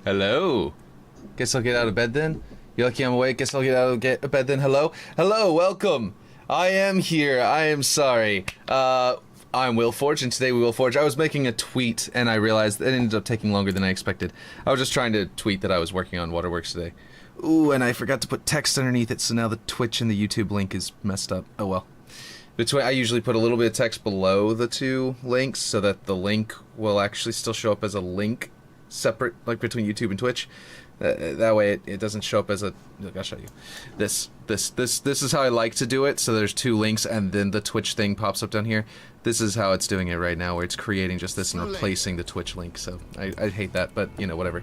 Hello. Guess I'll get out of bed then. You're lucky I'm awake. Guess I'll get out of bed then. Hello. Hello. Welcome. I am here. I am sorry. I'm Will Forge, and today we will forge. I was making a tweet, and I realized it ended up taking longer than I expected. I was just trying to tweet that I was working on Waterworks today. Ooh, and I forgot to put text underneath it, so now the Twitch and the YouTube link is messed up. Oh well. I usually put a little bit of text below the two links, so that the link will actually still show up as a link separate, like between YouTube and Twitch. That way it doesn't show up as a... Look, I'll show you. This is how I like to do it, so there's two links and then the Twitch thing pops up down here. This is how it's doing it right now, where it's creating just this and replacing the Twitch link, so I hate that, but, you know, whatever.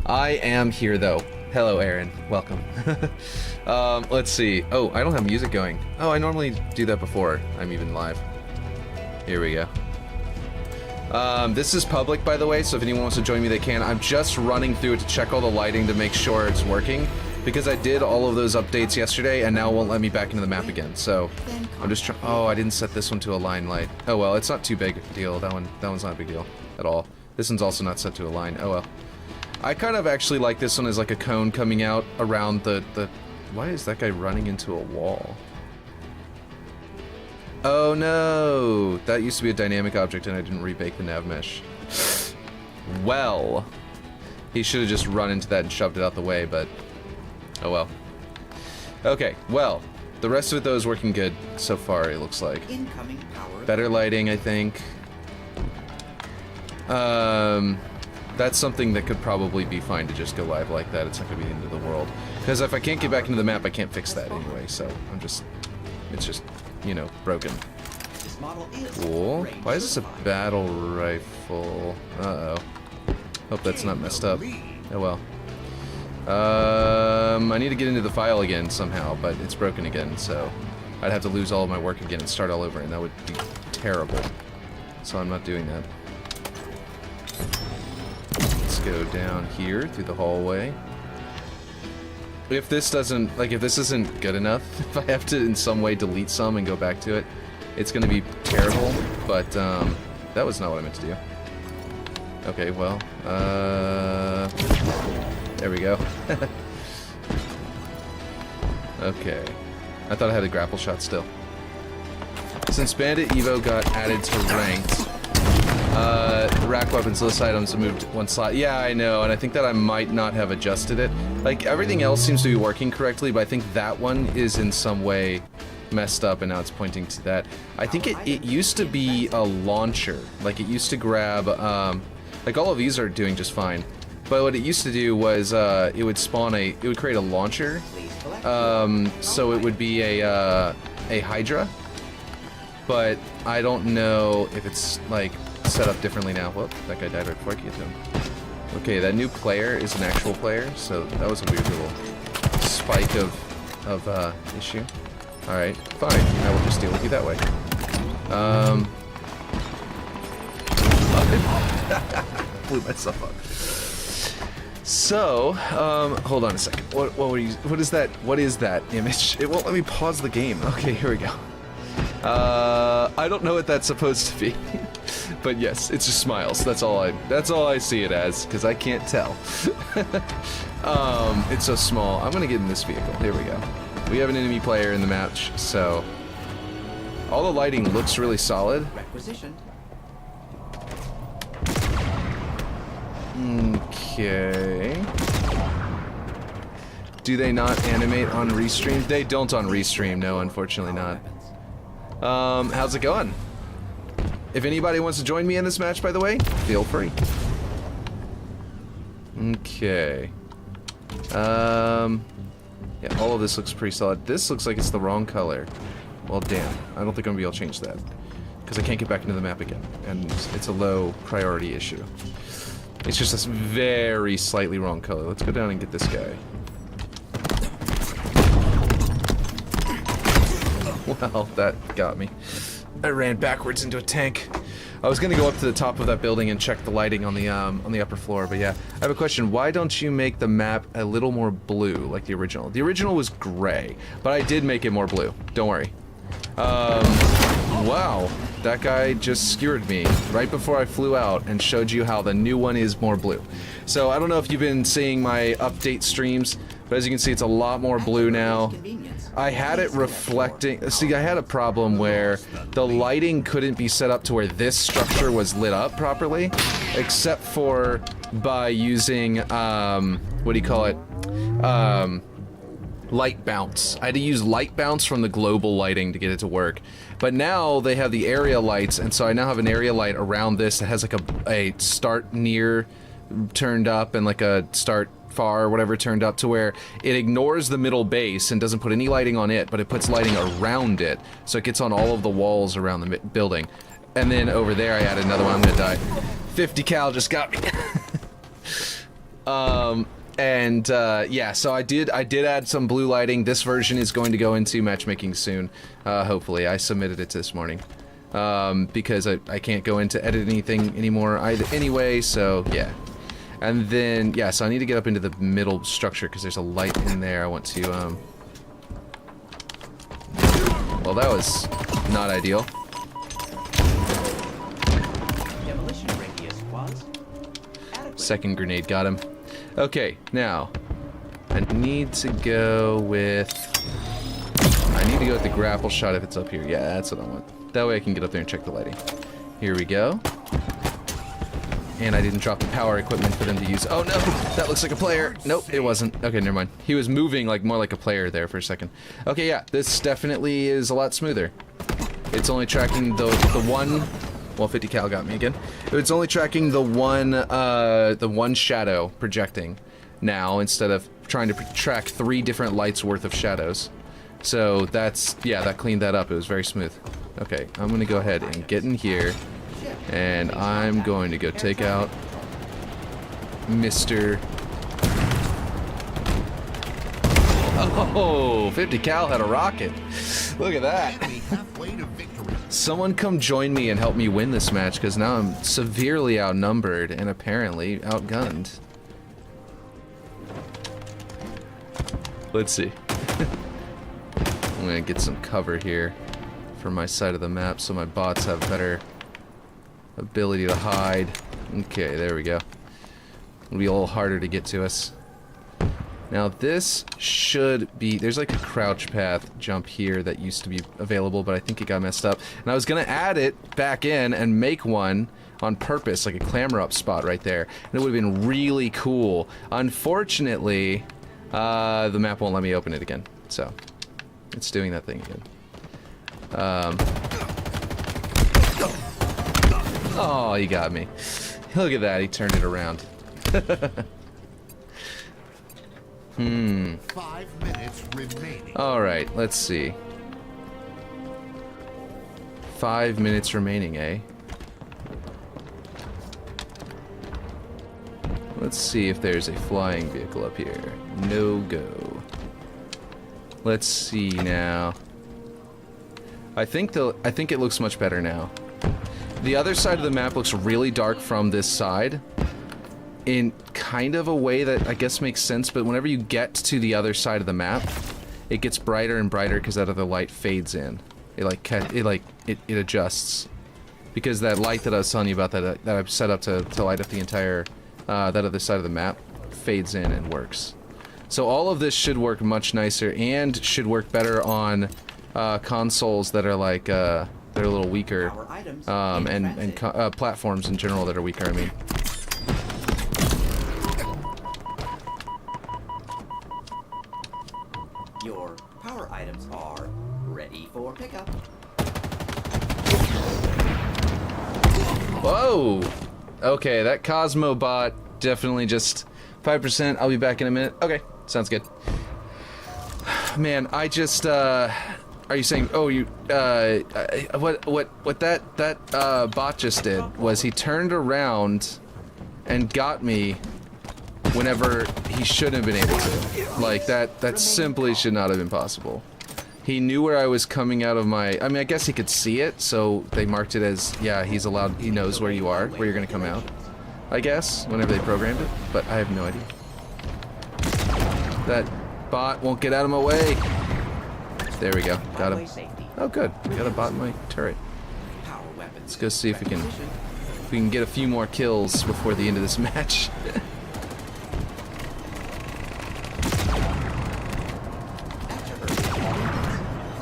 I am here, though. Hello, Aaron. Welcome. Let's see. Oh, I don't have music going. Oh, I normally do that before I'm even live. Here we go. This is public, by the way, so if anyone wants to join me, they can. I'm just running through it to check all the lighting to make sure it's working, because I did all of those updates yesterday, and now it won't let me back into the map again, so I'm just trying... Oh, I didn't set this one to a line light. Oh, well, it's not too big a deal. That one's not a big deal at all. This one's also not set to a line. Oh, well. I kind of actually like this one as like a cone coming out around the... Why is that guy running into a wall? Oh no! That used to be a dynamic object and I didn't rebake the nav mesh. Well, he should have just run into that and shoved it out the way, but oh well. Okay, well, the rest of it though is working good so far, it looks like. Incoming power. Better lighting, I think. That's something that could probably be fine to just go live like that. It's not gonna be the end of the world. Because if I can't get back into the map, I can't fix that anyway, so it's just, you know, broken. Cool. Why is this a battle rifle? Uh-oh. Hope that's not messed up. Oh well. I need to get into the file again somehow, but it's broken again, so I'd have to lose all of my work again and start all over, and that would be terrible. So I'm not doing that. Let's go down here through the hallway. If this doesn't, like, if this isn't good enough, if I have to in some way delete some and go back to it, it's gonna be terrible, but, that was not what I meant to do. Okay, well, there we go. Okay. I thought I had a grapple shot still. Since Bandit Evo got added to ranked, rack weapons list items moved one slot. Yeah, I know, and I think that I might not have adjusted it. Like, everything else seems to be working correctly, but I think that one is in some way messed up, and now it's pointing to that. I think it used to be a launcher. Like, it used to grab, like, all of these are doing just fine. But what it used to do was, it would spawn it would create a launcher. So it would be a Hydra. But I don't know if it's, like, set up differently now. Whoop, that guy died right before I could get to him. Okay, that new player is an actual player, so that was a weird little spike of issue. Alright, fine. I will just deal with you that way. Blew myself up. So, hold on a second. What is that image? It won't let me pause the game. Okay, here we go. I don't know what that's supposed to be. But yes, it's just smiles. That's all I see it as, because I can't tell. It's so small. I'm gonna get in this vehicle. Here we go. We have an enemy player in the match, so all the lighting looks really solid. Requisitioned. Okay. Do they not animate on Restream? They don't on Restream, no, unfortunately not. How's it going? If anybody wants to join me in this match, by the way, feel free. Okay. Yeah, all of this looks pretty solid. This looks like it's the wrong color. Well, damn. I don't think I'm gonna be able to change that. Because I can't get back into the map again. And it's a low priority issue. It's just this very slightly wrong color. Let's go down and get this guy. Well, that got me. I ran backwards into a tank. I was gonna go up to the top of that building and check the lighting on the upper floor, but yeah. I have a question. Why don't you make the map a little more blue, like the original? The original was gray, but I did make it more blue. Don't worry. Wow. that guy just skewered me right before I flew out and showed you how the new one is more blue. So I don't know if you've been seeing my update streams, but as you can see, it's a lot more blue now. I had it reflecting. See, I had a problem where the lighting couldn't be set up to where this structure was lit up properly, except for by using, what do you call it? Light bounce. I had to use light bounce from the global lighting to get it to work. But now they have the area lights, and so I now have an area light around this that has like a start near turned up and like a start far or whatever turned up, to where it ignores the middle base and doesn't put any lighting on it, but it puts lighting around it, so it gets on all of the walls around the building. And then over there I added another one. I'm gonna die. 50 cal just got me. Yeah, so I did add some blue lighting. This version is going to go into matchmaking soon, hopefully. I submitted it this morning, because I can't go into edit anything anymore anyway, so yeah. And then, yeah, so I need to get up into the middle structure because there's a light in there I want to, well, that was not ideal. Second grenade got him. Okay, now, I need to go with the grapple shot if it's up here. Yeah, that's what I want. That way I can get up there and check the lighting. Here we go. And I didn't drop the power equipment for them to use. Oh no, that looks like a player. Nope, it wasn't. Okay, never mind. He was moving like more like a player there for a second. Okay, yeah, this definitely is a lot smoother. It's only tracking the one. Well, 50 cal got me again. It's only tracking the one shadow projecting now, instead of trying to track 3 different lights worth of shadows. So that's, yeah, that cleaned that up. It was very smooth. Okay, I'm gonna go ahead and get in here. And I'm going to go take out Mr. Oh, 50 cal had a rocket. Look at that. Someone come join me and help me win this match, because now I'm severely outnumbered and apparently outgunned. Let's see. I'm gonna get some cover here for my side of the map so my bots have better ability to hide. Okay, there we go. It'll be a little harder to get to us. Now this should be, there's like a crouch path jump here that used to be available, but I think it got messed up. And I was gonna add it back in and make one on purpose, like a clamber up spot right there. And it would have been really cool. Unfortunately, the map won't let me open it again. So, it's doing that thing again. Oh, he got me. Look at that, he turned it around. 5 minutes remaining. Alright, let's see. 5 minutes remaining, eh? Let's see if there's a flying vehicle up here. No go. Let's see now. I think it looks much better now. The other side of the map looks really dark from this side, in kind of a way that I guess makes sense, but whenever you get to the other side of the map, it gets brighter and brighter because that other light fades in. It adjusts. Because that light that I was telling you about that I've set up to light up the entire, that other side of the map, fades in and works. So all of this should work much nicer and should work better on consoles that are like, they're a little weaker, and platforms in general that are weaker, I mean. Your power items are ready for pickup. Whoa! Okay, that Cosmo bot definitely just 5%. I'll be back in a minute. Okay, sounds good. Man, I just, are you saying, oh, you, what that bot just did was he turned around and got me whenever he shouldn't have been able to. Like, that simply should not have been possible. He knew where I was coming out of my, I mean, I guess he could see it, so they marked it as, yeah, he's allowed, he knows where you are, where you're gonna come out, I guess, whenever they programmed it, but I have no idea. That bot won't get out of my way. There we go, got him. Oh good, got a bot in my turret. Let's go see if we can get a few more kills before the end of this match.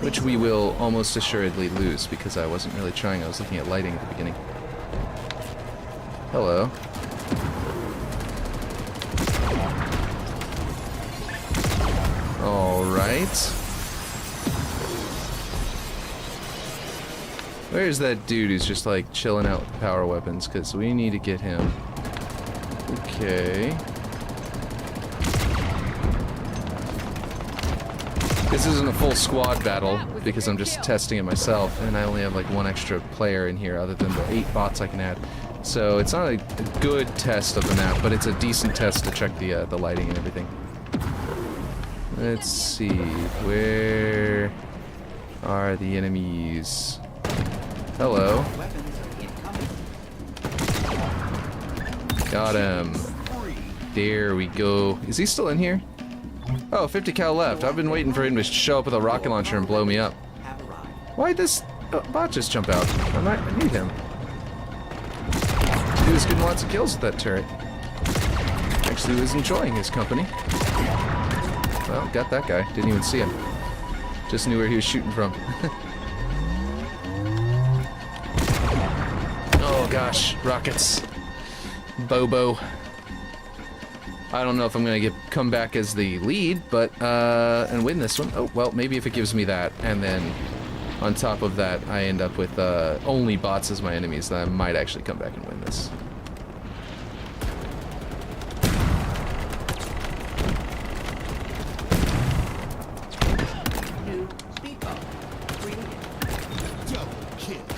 Which we will almost assuredly lose because I wasn't really trying. I was looking at lighting at the beginning. Hello. Alright. Where's that dude who's just like chilling out with power weapons? Because we need to get him. Okay. This isn't a full squad battle because I'm just testing it myself and I only have like one extra player in here other than the 8 bots I can add. So it's not a good test of the map, but it's a decent test to check the lighting and everything. Let's see, where are the enemies? Hello. Got him. There we go. Is he still in here? Oh, 50 cal left. I've been waiting for him to show up with a rocket launcher and blow me up. Why'd this bot just jump out? I need him. He was getting lots of kills with that turret. Actually was enjoying his company. Well, got that guy. Didn't even see him. Just knew where he was shooting from. Oh gosh, rockets. Bobo. I don't know if I'm gonna come back as the lead, but and win this one. Oh well, maybe if it gives me that, and then on top of that, I end up with only bots as my enemies, then I might actually come back and win this.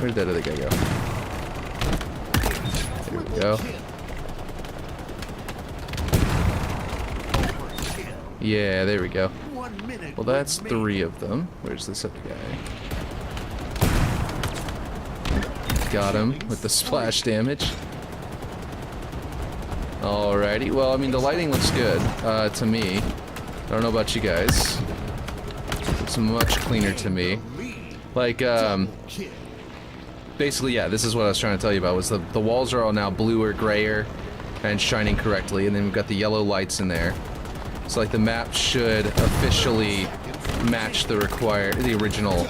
Where'd that other guy go? There we go. Yeah, there we go. Well, that's 3 of them. Where's this other guy? Got him with the splash damage. Alrighty. Well, I mean, the lighting looks good to me. I don't know about you guys. It's much cleaner to me. Like, basically, yeah, this is what I was trying to tell you about, was the walls are all now bluer, grayer, and shining correctly, and then we've got the yellow lights in there. So, like, the map should officially match the original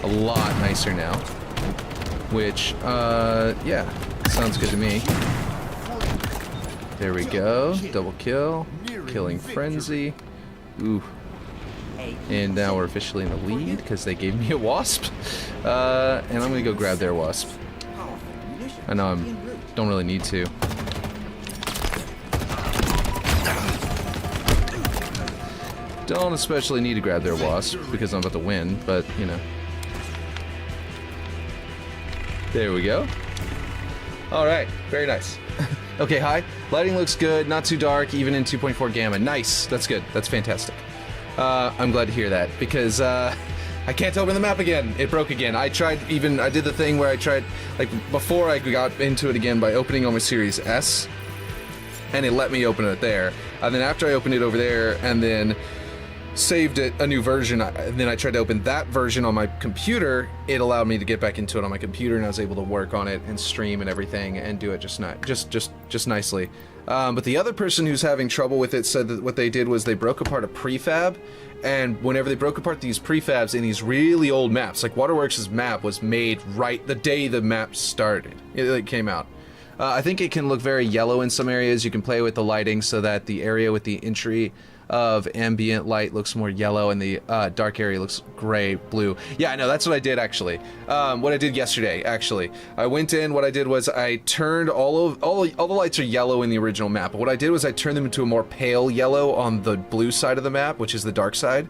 a lot nicer now. Which, yeah, sounds good to me. There we go, double kill, killing frenzy. Ooh. And now we're officially in the lead because they gave me a wasp. And I'm gonna go grab their wasp. I know I don't really need to. Don't especially need to grab their wasp because I'm about to win, but you know. There we go. Alright, very nice. Okay, hi. Lighting looks good, not too dark, even in 2.4 gamma. Nice, that's good, that's fantastic. I'm glad to hear that, because I can't open the map again. It broke again. I did the thing where I tried, like, before I got into it again by opening on my Series S, and it let me open it there. And then after I opened it over there, and then saved it a new version, and then I tried to open that version on my computer, it allowed me to get back into it on my computer, and I was able to work on it and stream and everything and do it just nicely. But the other person who's having trouble with it said that what they did was they broke apart a prefab, and whenever they broke apart these prefabs in these really old maps, like Waterworks' map was made right the day the map started, it came out. I think it can look very yellow in some areas. You can play with the lighting so that the area with the entry of ambient light looks more yellow and the dark area looks gray, blue. Yeah, I know, that's what I did actually. What I did yesterday, actually. I went in, what I did was I turned all the lights are yellow in the original map, but what I did was I turned them into a more pale yellow on the blue side of the map, which is the dark side.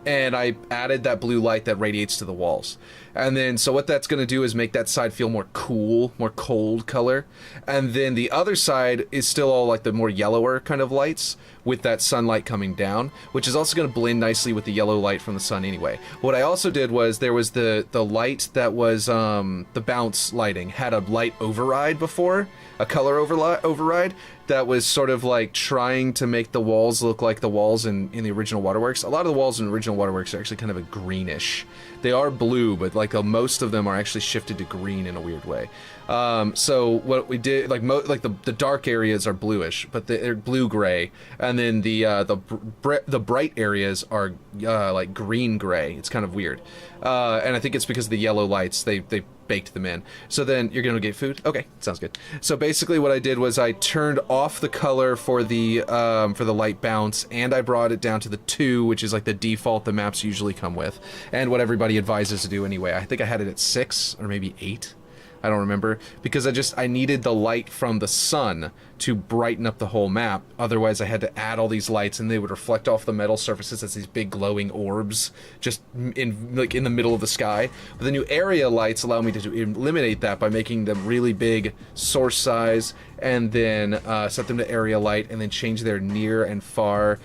And I added that blue light that radiates to the walls. And then, so what that's going to do is make that side feel more cool, more cold color. And then the other side is still all like the more yellower kind of lights with that sunlight coming down, which is also going to blend nicely with the yellow light from the sun anyway. What I also did was there was the light that was the bounce lighting had a light override before, a color override that was sort of like trying to make the walls look like the walls in the original Waterworks. A lot of the walls in the original Waterworks are actually kind of a greenish. They are blue, but like like most of them are actually shifted to green in a weird way. So what we did, like the dark areas are bluish, but they're blue-gray, and then the bright areas are like green-gray. It's kind of weird. And I think it's because of the yellow lights, they baked them in. So then you're gonna get food? Okay, sounds good. So basically what I did was I turned off the color for the light bounce, and I brought it down to the 2, which is like the default the maps usually come with, and what everybody advises to do anyway. I think I had it at 6 or maybe 8. I don't remember, because I needed the light from the sun to brighten up the whole map. Otherwise I had to add all these lights and they would reflect off the metal surfaces as these big glowing orbs just in the middle of the sky. But the new area lights allow me to eliminate that by making them really big source size, and then set them to area light, and then change their near and far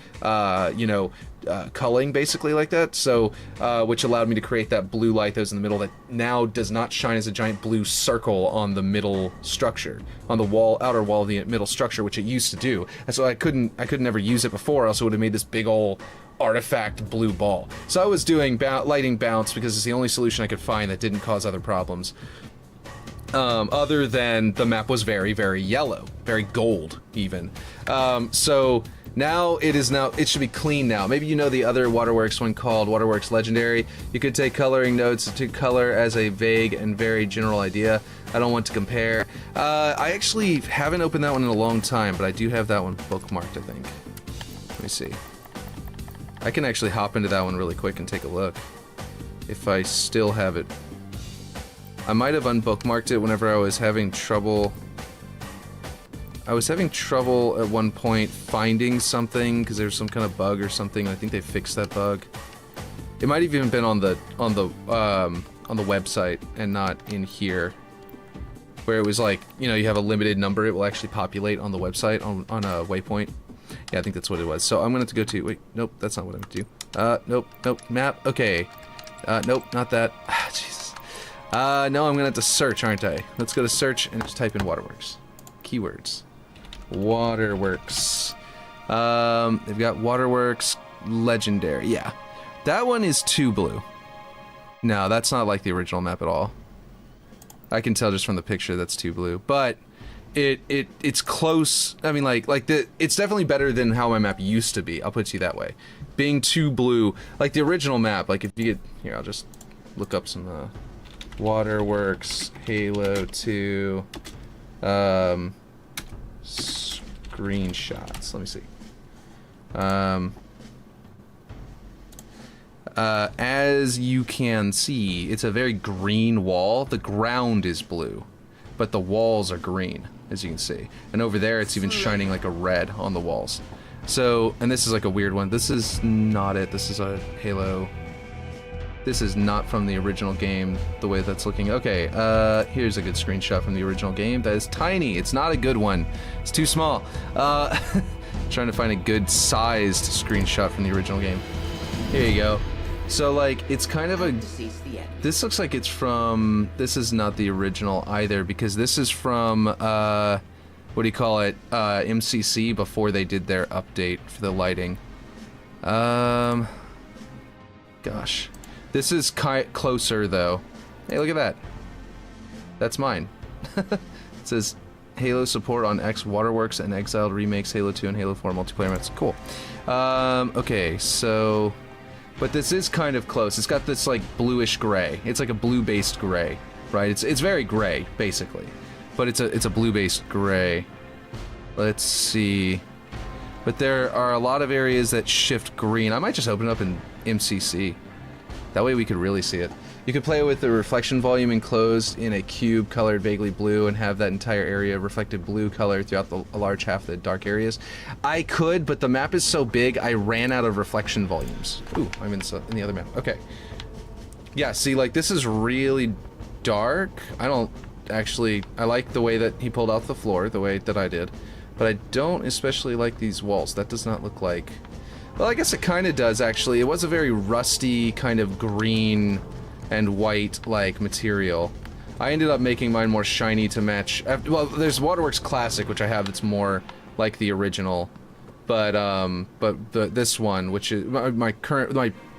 culling, basically, like that. So which allowed me to create that blue light that was in the middle that now does not shine as a giant blue circle on the middle structure, on the outer wall of the middle structure, which it used to do. And so I couldn't ever use it before, else it would have made this big old artifact blue ball. So I was doing lighting bounce because it's the only solution I could find that didn't cause other problems. Other than the map was very, very yellow, very gold even. So now it should be clean now. Maybe you know the other Waterworks one called Waterworks Legendary. You could take coloring notes to color as a vague and very general idea. I don't want to compare. I actually haven't opened that one in a long time, but I do have that one bookmarked, I think. Let me see. I can actually hop into that one really quick and take a look, if I still have it. I might have unbookmarked it whenever I was having trouble. I was having trouble at one point finding something because there was some kind of bug or something. I think they fixed that bug. It might have even been on the website and not in here, where it was like, you know, you have a limited number, it will actually populate on the website on a waypoint. Yeah, I think that's what it was. So I'm gonna have to go to, wait, nope, that's not what I'm gonna do. Nope, map, okay. Nope, not that. Ah, Jesus. No, I'm gonna have to search, aren't I? Let's go to search and just type in Waterworks. Keywords. Waterworks. They've got Waterworks Legendary. Yeah. That one is 2 blue. No, that's not like the original map at all. I can tell just from the picture that's 2 blue. But it's close. I mean, it's definitely better than how my map used to be. I'll put it to you that way. Being 2 blue, like the original map, like if you get here, I'll just look up some Waterworks Halo 2 screenshots. Let me see. As you can see, it's a very green wall. The ground is blue, but the walls are green, as you can see. And over there, it's even shining like a red on the walls. So, and this is like a weird one. This is not it. This is a Halo. This is not from the original game, the way that's looking. Okay, here's a good screenshot from the original game. That is tiny. It's not a good one. It's too small. Trying to find a good sized screenshot from the original game. Here you go. So, like, it's kind of a... This looks like it's from... This is not the original either, because this is from, what do you call it? MCC, before they did their update for the lighting. Gosh. This is closer, though. Hey, look at that. That's mine. It says Halo support on X Waterworks and Exiled remakes Halo 2 and Halo 4 multiplayer maps. Cool. Okay, so... But this is kind of close. It's got this, like, bluish gray. It's like a blue-based gray, right? It's very gray, basically. But it's a blue-based gray. Let's see... But there are a lot of areas that shift green. I might just open it up in MCC. That way we could really see it. You could play with the reflection volume enclosed in a cube colored vaguely blue and have that entire area reflected blue color throughout a large half of the dark areas. I could, but the map is so big, I ran out of reflection volumes. Ooh, I'm in the other map. Okay. Yeah, see, like, this is really dark. I like the way that he pulled out the floor, the way that I did. But I don't especially like these walls. That does not look like... Well, I guess it kind of does, actually. It was a very rusty, kind of green and white-like material. I ended up making mine more shiny to match... Well, there's Waterworks Classic, which I have, that's more like the original. But this one, which is my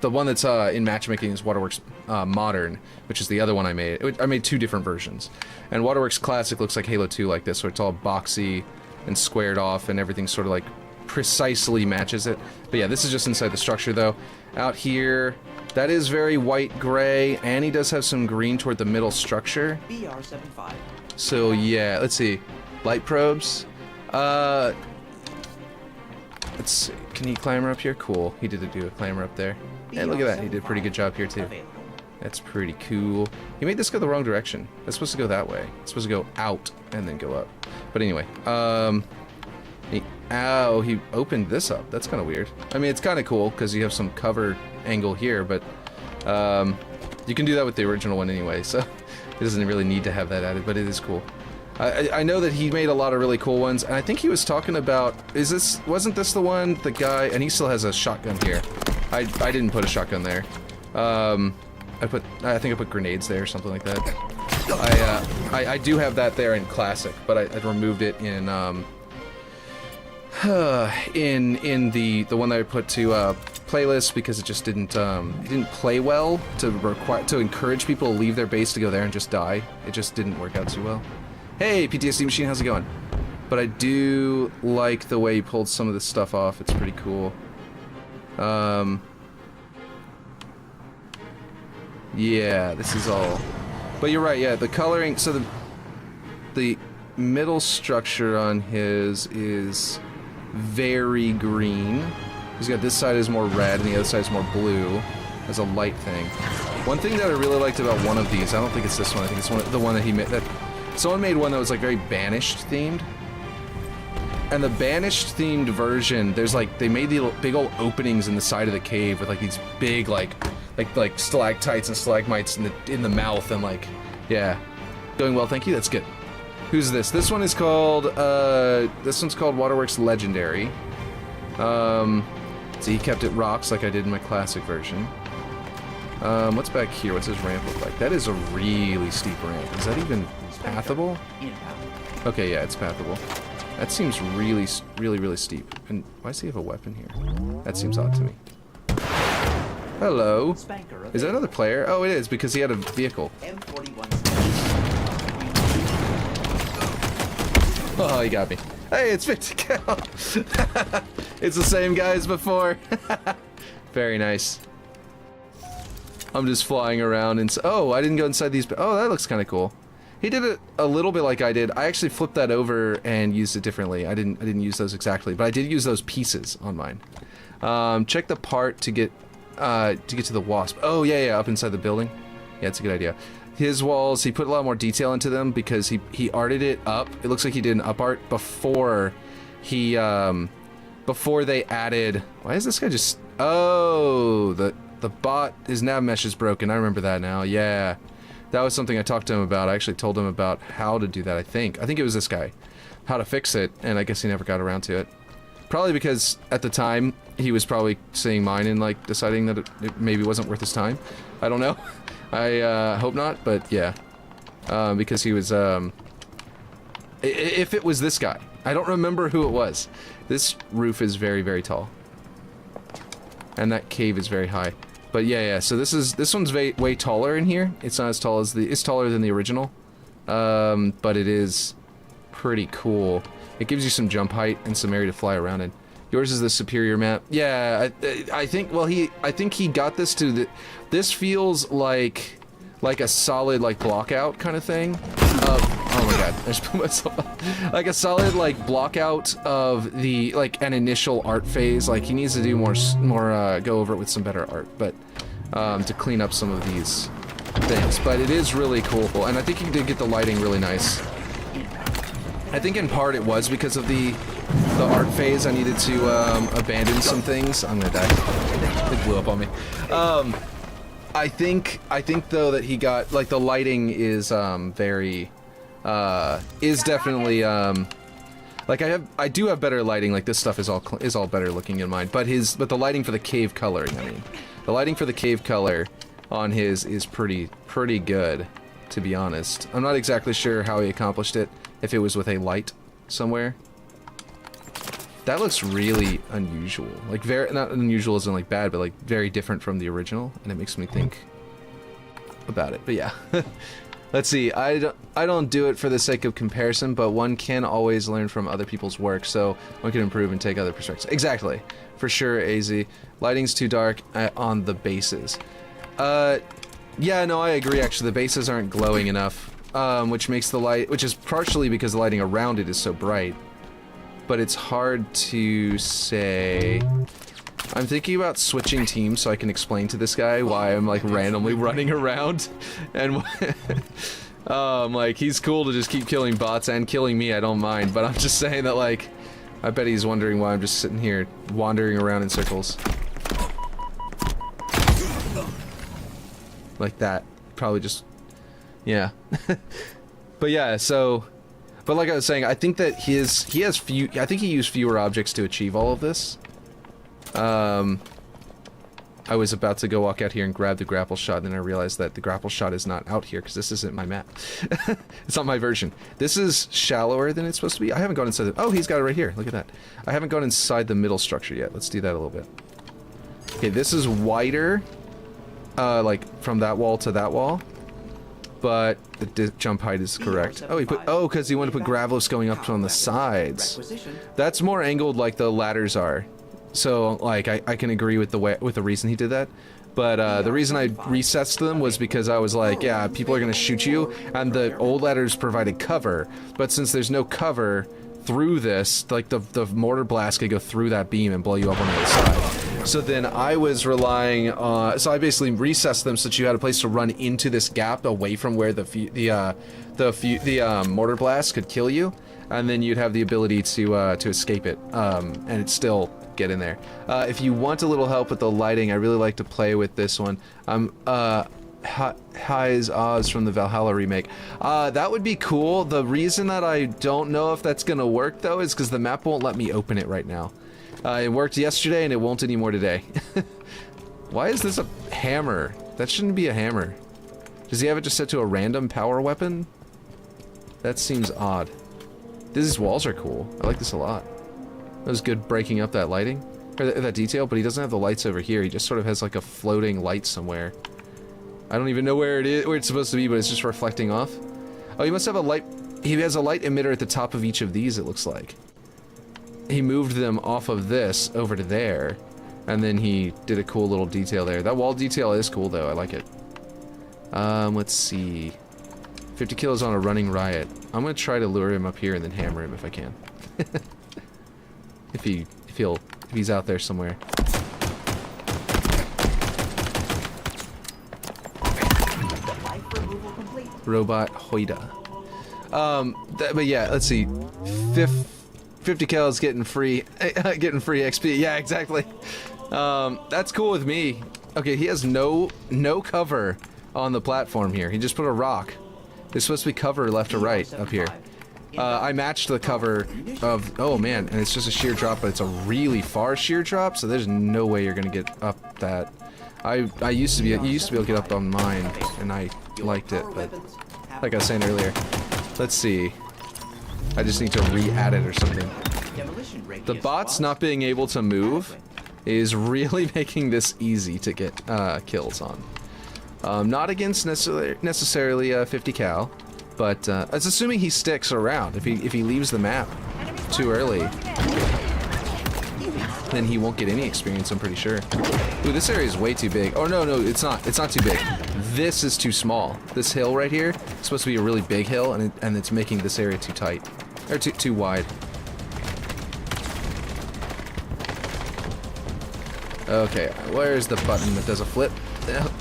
the one that's in matchmaking is Waterworks Modern, which is the other one I made. I made 2 different versions. And Waterworks Classic looks like Halo 2 like this, so it's all boxy and squared off, and everything sort of like precisely matches it. But yeah, this is just inside the structure though. Out here, that is very white-gray, and he does have some green toward the middle structure. BR75. So yeah, let's see. Light probes. Let's see. Can he climber up here? Cool. He did do a climber up there. And look at that. He did a pretty good job here too. That's pretty cool. He made this go the wrong direction. That's supposed to go that way. It's supposed to go out and then go up. But anyway, he opened this up. That's kind of weird. I mean, it's kind of cool because you have some cover angle here, but you can do that with the original one anyway, so it doesn't really need to have that added, but it is cool. I know that he made a lot of really cool ones, and I think he was talking about, wasn't this the one, the guy, and he still has a shotgun here. I didn't put a shotgun there. I think I put grenades there or something like that. I do have that there in Classic, but I removed it in the one that I put to playlist because it just didn't play well to encourage people to leave their base to go there and just die. It just didn't work out too well. Hey, PTSD Machine, how's it going? But I do like the way he pulled some of this stuff off. It's pretty cool. Yeah, this is all. But you're right. Yeah, the coloring. So the middle structure on his is very green. He's got this side is more red and the other side is more blue as a light thing. One thing that I really liked about one of these, I don't think it's this one, I think it's the one that he made, that someone made one that was like very Banished themed. And the Banished themed version, there's like, they made the big old openings in the side of the cave with like these big like stalactites and stalagmites in the mouth, and like, yeah. Going well, thank you, that's good. Who's this? This one is called, this one's called Waterworks Legendary. So he kept it rocks like I did in my classic version. What's back here? What's his ramp look like? That is a really steep ramp. Is that even pathable? Okay, yeah, it's pathable. That seems really, really steep. And why does he have a weapon here? That seems odd to me. Hello. Is that another player? Oh, it is, because he had a vehicle. Oh, he got me. Hey, it's Victor. It's the same guy as before. Very nice. I'm just flying around and oh, I didn't go inside these. Oh, that looks kind of cool. He did it a little bit like I did. I actually flipped that over and used it differently. I didn't use those exactly, but I did use those pieces on mine. Check the part to get to the wasp. Oh yeah, up inside the building. Yeah, it's a good idea. His walls, he put a lot more detail into them because he arted it up. It looks like he did an up art before he before they added. Why is this guy just? Oh, the bot, his nav mesh is broken. I remember that now. Yeah, that was something I talked to him about. I actually told him about how to do that. I think it was this guy, how to fix it, and I guess he never got around to it. Probably because at the time he was probably seeing mine and like deciding that it maybe wasn't worth his time. I don't know. I hope not, but yeah, because he was, if it was this guy, I don't remember who it was. This roof is very, very tall, and that cave is very high. But yeah, so this one's way taller in here. It's not as tall as it's taller than the original, but it is pretty cool. It gives you some jump height and some area to fly around in. Yours is the superior map. Yeah, I think. Well, I think he got this to the. This feels like a solid like block out kind of thing. Oh my god, I just put myself like a solid like block out of the like an initial art phase. Like he needs to do more go over it with some better art, but to clean up some of these things. But it is really cool, and I think he did get the lighting really nice. I think in part it was because of the art phase. I needed to abandon some things. I'm gonna die. It blew up on me. I think though that he got like the lighting is very is definitely like I do have better lighting. Like this stuff is all better looking in mine. But the lighting for the cave coloring. I mean, the lighting for the cave color on his is pretty good, to be honest. I'm not exactly sure how he accomplished it. If it was with a light somewhere. That looks really unusual. Like, very, not unusual as in like bad, but like very different from the original, and it makes me think about it. But yeah. Let's see, I don't do it for the sake of comparison, but one can always learn from other people's work, so one can improve and take other perspectives. Exactly. For sure, AZ. Lighting's too dark on the bases. Yeah, no, I agree, actually. The bases aren't glowing enough, which makes the light... Which is partially because the lighting around it is so bright. But it's hard to say... I'm thinking about switching teams so I can explain to this guy why I'm, like, randomly running around. And, like, he's cool to just keep killing bots and killing me, I don't mind. But I'm just saying that, like, I bet he's wondering why I'm just sitting here wandering around in circles. Like that. Probably just... Yeah. But yeah, so... But like I was saying, I think that he has few... I think he used fewer objects to achieve all of this. I was about to go walk out here and grab the grapple shot, and then I realized that the grapple shot is not out here, because this isn't my map. It's not my version. This is shallower than it's supposed to be. I haven't gone inside the... Oh, he's got it right here. Look at that. I haven't gone inside the middle structure yet. Let's do that a little bit. Okay, this is wider, like, from that wall to that wall. But the jump height is correct. Oh, he put... Oh, because he wanted to put Gravlos going up on the sides. That's more angled like the ladders are. So, like, I can agree with the reason he did that. But, the reason I recessed them was because I was like, yeah, people are gonna shoot you, and the old ladders provided cover. But since there's no cover through this, like, the mortar blast could go through that beam and blow you up on the other side. So then I was relying on... So I basically recessed them so that you had a place to run into this gap away from where the mortar blast could kill you. And then you'd have the ability to escape it, and it's still... get in there. If you want a little help with the lighting, I really like to play with this one. High's Oz from the Valhalla remake. That would be cool. The reason that I don't know if that's gonna work though is because the map won't let me open it right now. It worked yesterday and it won't anymore today. Why is this a hammer? That shouldn't be a hammer. Does he have it just set to a random power weapon? That seems odd. These walls are cool. I like this a lot. That was good breaking up that lighting, or that detail, but he doesn't have the lights over here. He just sort of has like a floating light somewhere. I don't even know where it is, where it's supposed to be, but it's just reflecting off. Oh, he must have a light... He has a light emitter at the top of each of these, it looks like. He moved them off of this over to there, and then he did a cool little detail there. That wall detail is cool, though. I like it. Let's see. 50 kills on a running riot. I'm gonna try to lure him up here and then hammer him if I can. If he's out there somewhere. Robot Hoida. But yeah, let's see. 50 kills, getting free XP. Yeah, exactly. That's cool with me. Okay, he has no cover on the platform here. He just put a rock. There's supposed to be cover left or right up here. I matched the cover of... Oh man, and it's just a sheer drop, but it's a really far sheer drop, so there's no way you're gonna get up that. I used to be able to get up on mine, and I liked it, but like I was saying earlier, let's see. I just need to re-add it or something. The bots not being able to move is really making this easy to get kills on. Not against necessarily 50 cal. But it's assuming he sticks around. If he leaves the map too early, then he won't get any experience, I'm pretty sure. Ooh, this area is way too big. Oh no, it's not. It's not too big. This is too small. This hill right here is supposed to be a really big hill, and it's making this area too tight, or too wide. Okay, where's the button that does a flip?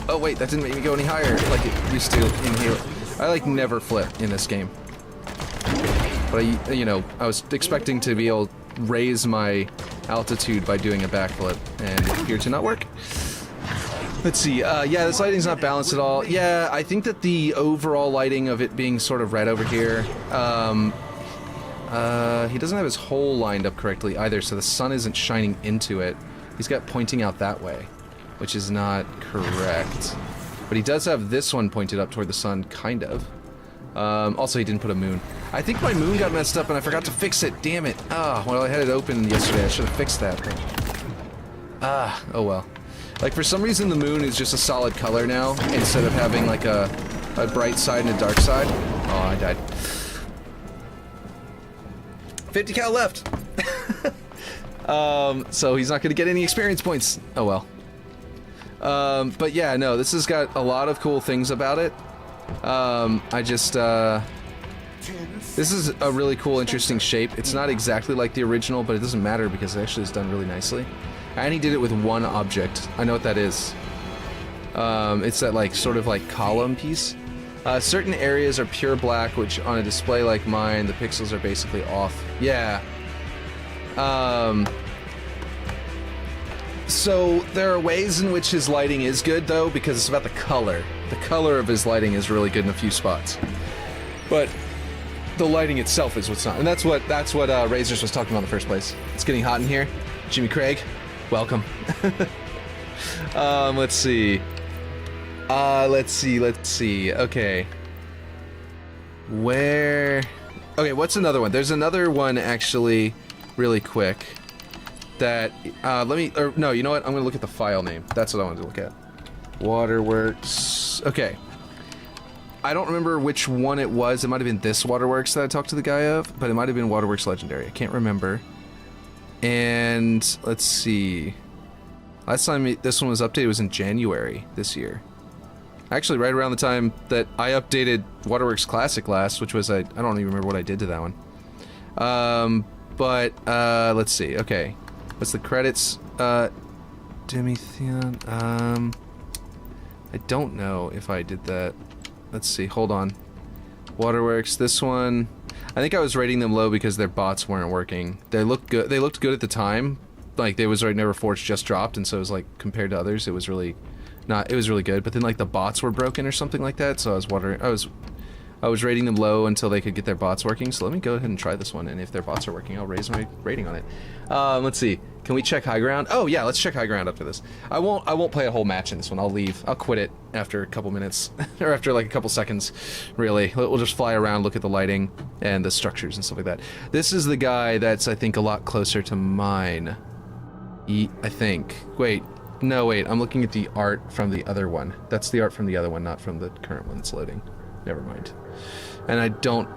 Oh wait, that didn't make me go any higher like it used to in here. I like never flip in this game. But I was expecting to be able to raise my altitude by doing a backflip, and it appeared to not work. Let's see, yeah, this lighting's not balanced at all. Yeah, I think that the overall lighting of it being sort of red over here, he doesn't have his hole lined up correctly either, so the sun isn't shining into it. He's got pointing out that way, which is not correct. But he does have this one pointed up toward the sun, kind of. Also, he didn't put a moon. I think my moon got messed up and I forgot to fix it. Damn it. Ah, well, I had it open yesterday. I should have fixed that. Ah, oh well. Like, for some reason, the moon is just a solid color now, instead of having, like, a bright side and a dark side. Oh, I died. 50 cal left! So he's not gonna get any experience points. Oh well. But yeah, no, this has got a lot of cool things about it. This is a really cool, interesting shape. It's not exactly like the original, but it doesn't matter because it actually is done really nicely. And he did it with one object. I know what that is. It's that, like, sort of like column piece. Certain areas are pure black, which on a display like mine, the pixels are basically off. Yeah. So there are ways in which his lighting is good, though, because it's about the color. The color of his lighting is really good in a few spots. But the lighting itself is what's not. And that's what Razors was talking about in the first place. It's getting hot in here. Jimmy Craig, welcome. Let's see. Let's see. Okay. Okay, what's another one? There's another one, actually, really quick. That, no, you know what? I'm gonna look at the file name. That's what I wanted to look at. Waterworks. Okay. I don't remember which one it was. It might have been this Waterworks that I talked to the guy of, but it might have been Waterworks Legendary. I can't remember. And, let's see. Last time this one was updated was in January this year. Actually, right around the time that I updated Waterworks Classic last, which was, I don't even remember what I did to that one. Let's see. Okay. What's the credits? Demithian. I don't know if I did that. Let's see. Hold on. Waterworks. This one. I think I was rating them low because their bots weren't working. They looked good. They looked good at the time. Like, they was right. Neverforged just dropped, and so it was like compared to others, it was really not. It was really good. But then like the bots were broken or something like that. So I was rating them low until they could get their bots working, so let me go ahead and try this one, and if their bots are working, I'll raise my rating on it. Let's see. Can we check high ground? Oh yeah, let's check high ground after this. I won't play a whole match in this one. I'll leave. I'll quit it after a couple minutes, or after like a couple seconds, really. We'll just fly around, look at the lighting, and the structures and stuff like that. This is the guy that's, I think, a lot closer to mine. I think. Wait. No, wait. I'm looking at the art from the other one. That's the art from the other one, not from the current one that's loading. Never mind. And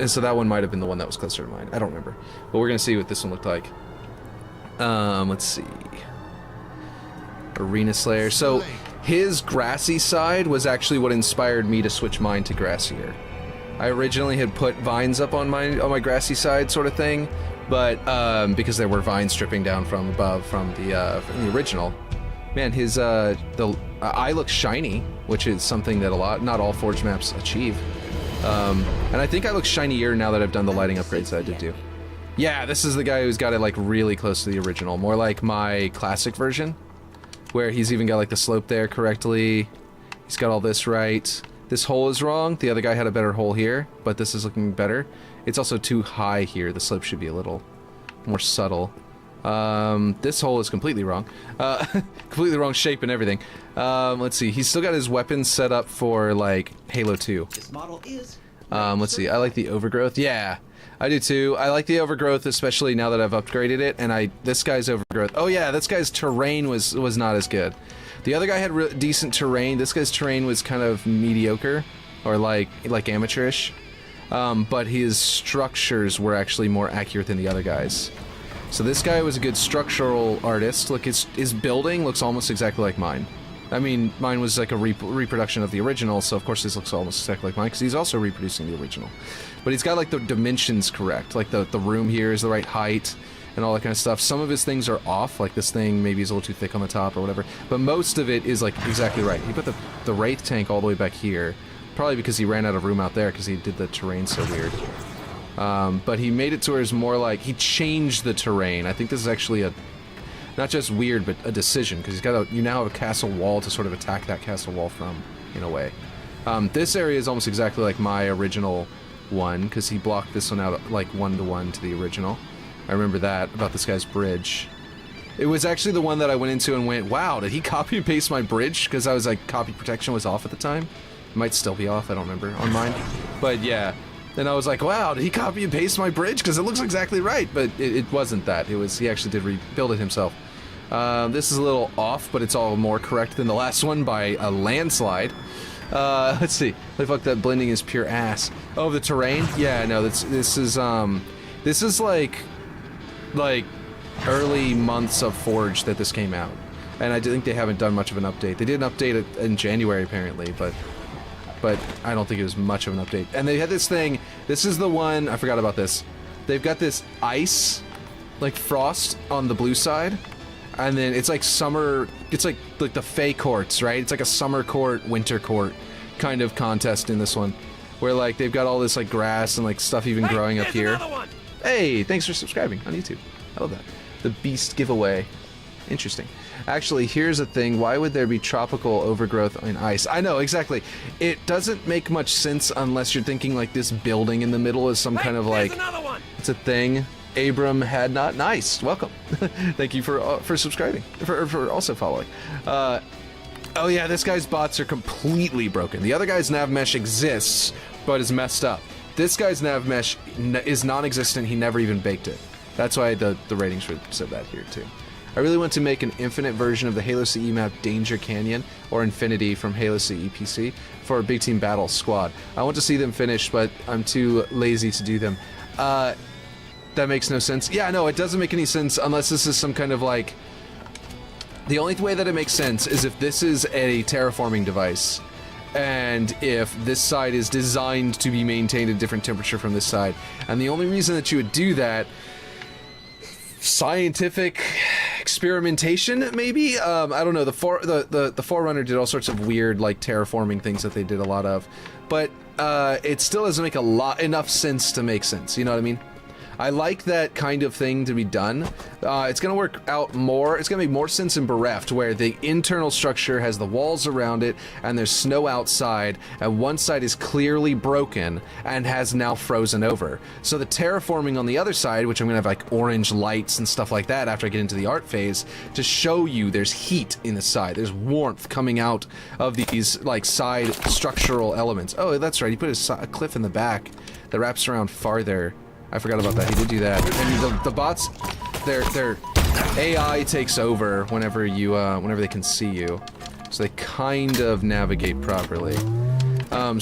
so that one might have been the one that was closer to mine. I don't remember. But we're gonna see what this one looked like. Let's see. Arena Slayer. So his grassy side was actually what inspired me to switch mine to grassier. I originally had put vines up on my grassy side, sort of thing, but because there were vines dripping down from above from the original. Man, his the eye looks shiny, which is something that not all Forge maps achieve. And I think I look shinier now that I've done the lighting upgrades that I did do. Yeah, this is the guy who's got it like really close to the original, more like my classic version, where he's even got like the slope there correctly. He's got all this right. This hole is wrong. The other guy had a better hole here, but this is looking better. It's also too high here. The slope should be a little more subtle. This hole is completely wrong. Completely wrong shape and everything. Let's see. He's still got his weapons set up for, like, Halo 2. This model is... Let's see. I like the overgrowth. Yeah, I do too. I like the overgrowth, especially now that I've upgraded it, and this guy's overgrowth. Oh yeah, this guy's terrain was not as good. The other guy had decent terrain. This guy's terrain was kind of mediocre, or like amateurish. But his structures were actually more accurate than the other guys. So this guy was a good structural artist. Look, his building looks almost exactly like mine. I mean, mine was like a reproduction of the original, so of course this looks almost exactly like mine, because he's also reproducing the original. But he's got like the dimensions correct, like the room here is the right height, and all that kind of stuff. Some of his things are off, like this thing maybe is a little too thick on the top or whatever, but most of it is like exactly right. He put the Wraith tank all the way back here, probably because he ran out of room out there because he did the terrain so weird. But he made it to where it's more like, he changed the terrain. I think this is actually not just weird, but a decision, because you now have a castle wall to sort of attack that castle wall from, in a way. This area is almost exactly like my original one, because he blocked this one out like 1-to-1 to the original. I remember that, about this guy's bridge. It was actually the one that I went into and went, wow, did he copy and paste my bridge? Because I was like, copy protection was off at the time. It might still be off, I don't remember, on mine. But yeah, And I was like, wow, did he copy and paste my bridge? Because it looks exactly right, but it wasn't that. He actually did rebuild it himself. This is a little off, but it's all more correct than the last one by a landslide. Let's see. Holy fuck, that blending is pure ass. Oh, the terrain? Yeah, no, this is like early months of Forge that this came out. And I think they haven't done much of an update. They did an update in January, apparently, but I don't think it was much of an update. And they had this thing, this is the one, I forgot about this. They've got this ice, like frost on the blue side, and then it's like summer, it's like the Fey courts, right? It's like a summer court, winter court kind of contest in this one, where like they've got all this like grass and like stuff even growing up here. Hey, thanks for subscribing on YouTube. I love that. The Beast giveaway. Interesting. Actually, here's a thing. Why would there be tropical overgrowth in ice? I know, exactly. It doesn't make much sense unless you're thinking like this building in the middle is some kind of like... It's a thing. Abram had not... Nice. Welcome. Thank you for subscribing. For also following. Oh yeah, this guy's bots are completely broken. The other guy's nav mesh exists, but is messed up. This guy's nav mesh is non-existent. He never even baked it. That's why the ratings said that here too. I really want to make an infinite version of the Halo CE map Danger Canyon or Infinity from Halo CE PC for a big team battle squad. I want to see them finished, but I'm too lazy to do them. That makes no sense. Yeah, no, it doesn't make any sense unless this is some kind of like... The only way that it makes sense is if this is a terraforming device and if this side is designed to be maintained at a different temperature from this side. And the only reason that you would do that... Scientific experimentation, maybe? I don't know. The Forerunner did all sorts of weird, like, terraforming things that they did a lot of. But it still doesn't make enough sense to make sense, you know what I mean? I like that kind of thing to be done. It's going to work out more. It's going to make more sense in Bereft, where the internal structure has the walls around it, and there's snow outside, and one side is clearly broken and has now frozen over. So the terraforming on the other side, which I'm going to have like orange lights and stuff like that after I get into the art phase, to show you there's heat in the side. There's warmth coming out of these like side structural elements. Oh, that's right. He put a cliff in the back that wraps around farther. I forgot about that. He did do that. And the bots, their AI takes over whenever they can see you, so they kind of navigate properly.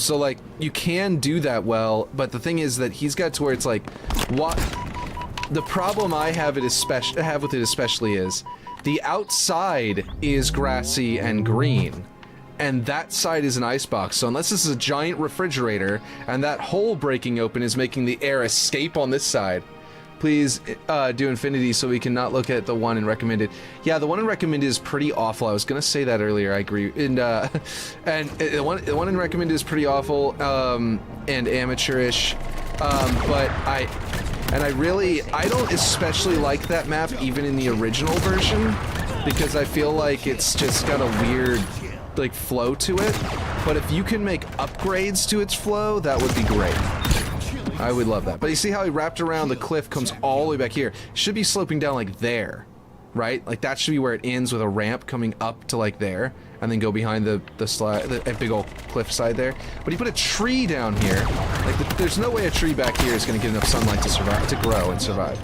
So like you can do that well, but the thing is that he's got to where it's like, what? The problem I have with it especially is the outside is grassy and green. And that side is an icebox, so unless this is a giant refrigerator and that hole breaking open is making the air escape on this side, please do Infinity so we can not look at the one in Recommended. Yeah, the one in Recommended is pretty awful. I was gonna say that earlier, I agree. And the one in Recommended is pretty awful and amateurish, but I don't especially like that map even in the original version, because I feel like it's just got a weird like flow to it, but if you can make upgrades to its flow, that would be great. I would love that. But you see how he wrapped around the cliff, comes all the way back here. Should be sloping down like there, right? Like that should be where it ends, with a ramp coming up to like there, and then go behind the big old cliff side there. But he put a tree down here. Like there's no way a tree back here is going to get enough sunlight to survive, to grow and survive.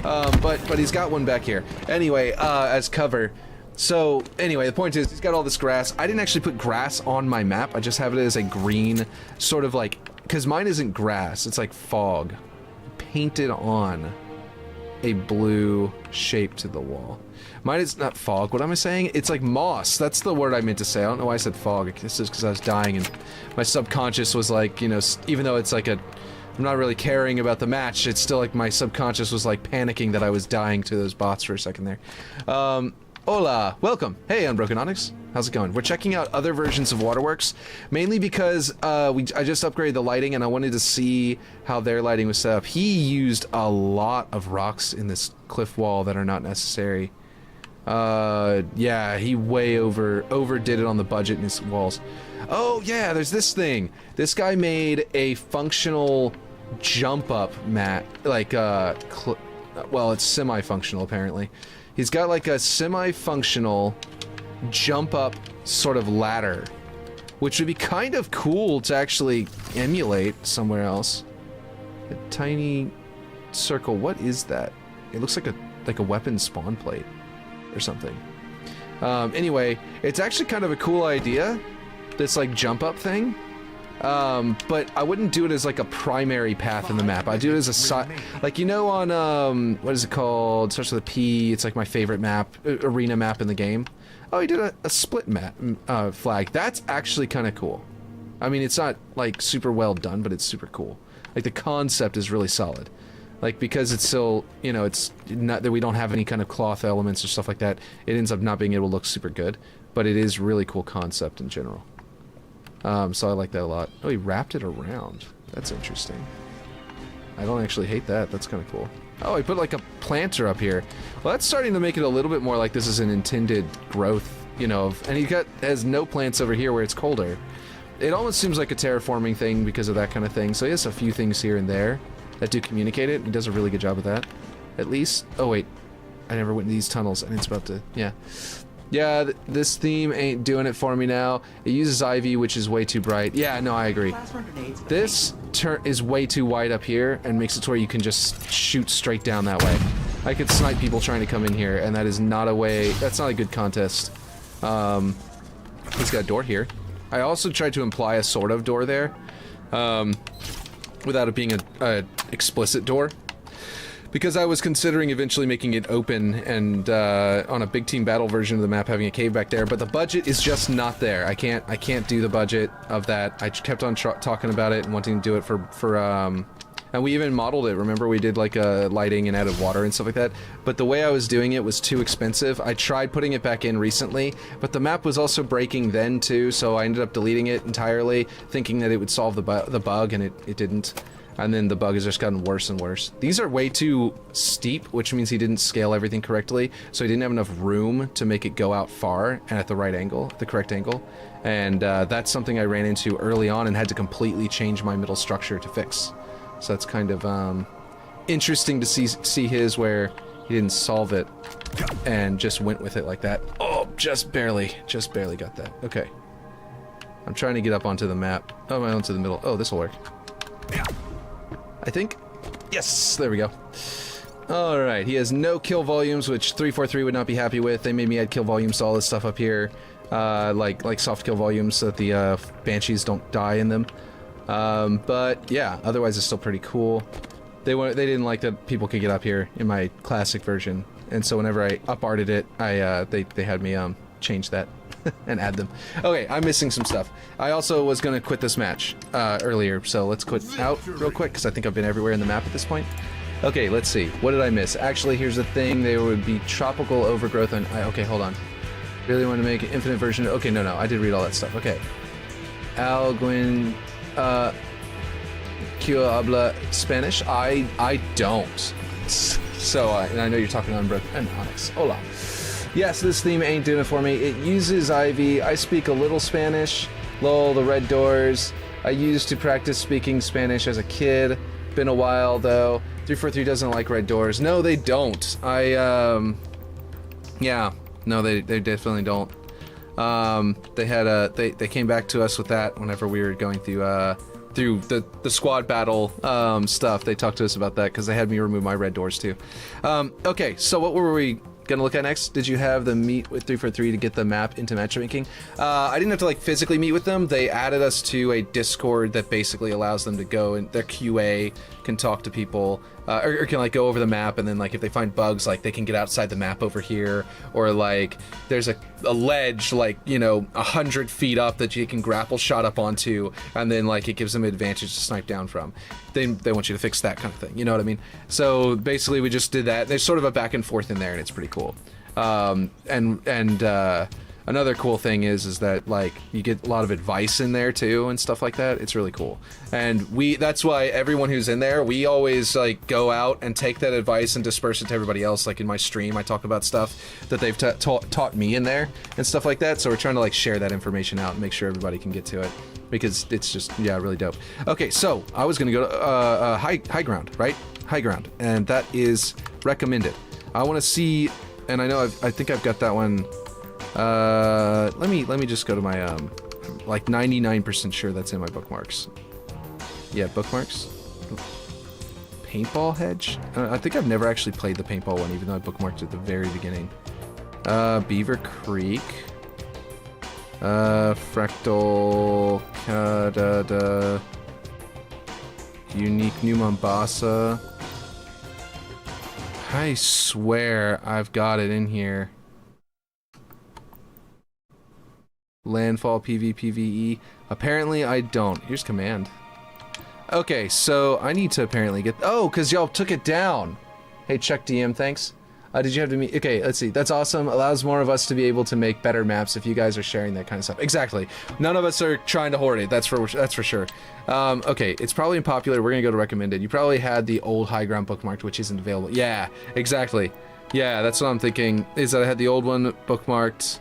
But he's got one back here. Anyway, as cover. So, anyway, the point is, he's got all this grass. I didn't actually put grass on my map. I just have it as a green, sort of like... Because mine isn't grass, it's like fog. Painted on a blue shape to the wall. Mine is not fog. What am I saying? It's like moss. That's the word I meant to say. I don't know why I said fog. This is because I was dying and my subconscious was like, you know, even though it's like a... I'm not really caring about the match, it's still like my subconscious was like panicking that I was dying to those bots for a second there. Hola, welcome. Hey, Unbroken Onyx. How's it going? We're checking out other versions of Waterworks, mainly because I just upgraded the lighting and I wanted to see how their lighting was set up. He used a lot of rocks in this cliff wall that are not necessary. Yeah, he way overdid it on the budget in his walls. Oh yeah, there's this thing. This guy made a functional jump up mat, like well, it's semi-functional apparently. He's got like a semi-functional jump up sort of ladder, which would be kind of cool to actually emulate somewhere else. A tiny circle. What is that? It looks like a weapon spawn plate or something. Anyway, it's actually kind of a cool idea, this like jump up thing. But I wouldn't do it as like a primary path in the map. I do it as a side, like, you know, on what is it called? It starts with a P. It's like my favorite map, arena map in the game. Oh, he did a split map flag. That's actually kind of cool. I mean, it's not like super well done, but it's super cool. Like the concept is really solid. Like, because it's still, you know, it's not that we don't have any kind of cloth elements or stuff like that, it ends up not being able to look super good, but it is really cool concept in general. So I like that a lot. Oh, he wrapped it around. That's interesting. I don't actually hate that. That's kind of cool. Oh, he put like a planter up here. Well, that's starting to make it a little bit more like this is an intended growth, you know, and he has no plants over here where it's colder. It almost seems like a terraforming thing because of that kind of thing. So he has a few things here and there that do communicate it. He does a really good job of that, at least. Oh, wait. I never went in these tunnels, and it's about to... Yeah. Yeah, this theme ain't doing it for me now. It uses ivy, which is way too bright. Yeah, no, I agree. This is way too wide up here and makes it to where you can just shoot straight down that way. I could snipe people trying to come in here, and that is not a way... That's not a good contest. He's got a door here. I also tried to imply a sort of door there, without it being a explicit door. Because I was considering eventually making it open and on a big team battle version of the map having a cave back there, but the budget is just not there. I can't do the budget of that. I kept on talking about it and wanting to do it for and we even modeled it. Remember, we did like lighting and added water and stuff like that. But the way I was doing it was too expensive. I tried putting it back in recently, but the map was also breaking then too, so I ended up deleting it entirely, thinking that it would solve the bug, and it didn't. And then the bug has just gotten worse and worse. These are way too steep, which means he didn't scale everything correctly, so he didn't have enough room to make it go out far and at the right angle, the correct angle. And that's something I ran into early on and had to completely change my middle structure to fix. So that's kind of interesting to see his where he didn't solve it and just went with it like that. Oh, just barely got that. Okay. I'm trying to get up onto the map. Oh, I'm onto the middle. Oh, this will work. I think. Yes, there we go. Alright, he has no kill volumes, which 343 would not be happy with. They made me add kill volumes to all this stuff up here. Like soft kill volumes so that the banshees don't die in them. But yeah, otherwise it's still pretty cool. They didn't like that people could get up here in my classic version, and so whenever I uparted it, they had me change that and add them. Okay, I'm missing some stuff. I also was gonna quit this match earlier, so let's quit out real quick because I think I've been everywhere in the map at this point. Okay, let's see. What did I miss? Actually, here's the thing. There would be tropical overgrowth on... Okay, hold on. Really want to make an infinite version... Okay, no, I did read all that stuff. Okay. Alguin... Q habla Spanish? I don't. So, and I know you're talking on Onyx. Hola. Yes, this theme ain't doing it for me. It uses Ivy. I speak a little Spanish. Lol, the red doors. I used to practice speaking Spanish as a kid. Been a while, though. 343 doesn't like red doors. No, they don't. Yeah. No, they definitely don't. They had they came back to us with that whenever we were going through the squad battle stuff. They talked to us about that because they had me remove my red doors too. Okay, so what were we gonna look at next? Did you have them meet with 343 to get the map into matchmaking? I didn't have to like physically meet with them. They added us to a Discord that basically allows them to go, and their QA can talk to people or can like go over the map, and then like if they find bugs, like they can get outside the map over here, or like there's a ledge like, you know, 100 feet up that you can grapple shot up onto, and then like it gives them an advantage to snipe down from. They want you to fix that kind of thing, you know what I mean? So basically we just did that. There's sort of a back and forth in there, and it's pretty cool. Another cool thing is that like you get a lot of advice in there too and stuff like that. It's really cool. And that's why everyone who's in there, we always like go out and take that advice and disperse it to everybody else. Like in my stream, I talk about stuff that they've taught me in there and stuff like that. So we're trying to like share that information out and make sure everybody can get to it, because it's just, yeah, really dope. Okay, so I was gonna go to high ground, right? High ground, and that is recommended. I want to see, and I know I think I've got that one. Let me just go to my like 99% sure that's in my bookmarks. Yeah, bookmarks. paintball hedge? I think I've never actually played the paintball one, even though I bookmarked it at the very beginning. Beaver Creek. Fractal. Kadada. Unique New Mombasa. I swear I've got it in here. Landfall PvPvE. Apparently I don't. Here's command. Okay, so I need to apparently get... Oh, because y'all took it down. Hey, check DM, thanks. Did you have to meet... Okay, let's see. That's awesome. Allows more of us to be able to make better maps if you guys are sharing that kind of stuff. Exactly. None of us are trying to hoard it. That's for sure. Okay, it's probably unpopular. We're going to go to recommended. You probably had the old high ground bookmarked, which isn't available. Yeah, exactly. Yeah, that's what I'm thinking. Is that I had the old one bookmarked,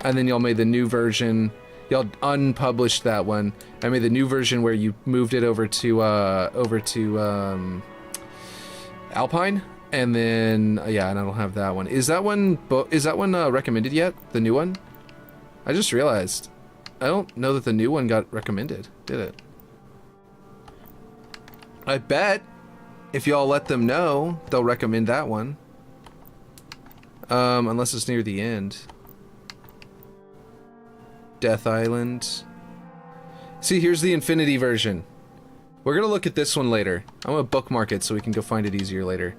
and then y'all made the new version. Y'all unpublished that one. I made the new version where you moved it over to Alpine, and then yeah, and I don't have that one. Is that one recommended yet? The new one? I just realized I don't know that the new one got recommended. Did it? I bet if y'all let them know, they'll recommend that one. Unless it's near the end. Death Island. See, here's the Infinity version. We're gonna look at this one later. I'm gonna bookmark it so we can go find it easier later.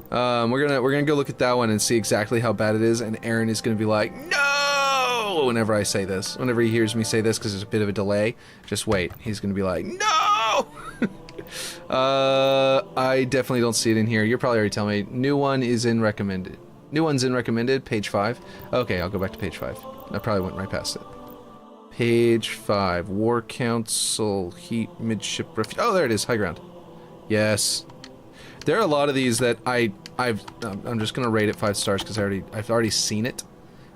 We're gonna go look at that one and see exactly how bad it is, and Aaron is gonna be like, no! Whenever I say this. Whenever he hears me say this, because there's a bit of a delay, just wait. He's gonna be like, no! I definitely don't see it in here. You're probably already telling me. New one is in recommended. New one's in recommended, page 5. Okay, I'll go back to page 5. I probably went right past it. Page 5. War Council, Heat, Midship Refuge. Oh, there it is. High ground. Yes. There are a lot of these that I'm just gonna rate it 5 stars because I've already seen it.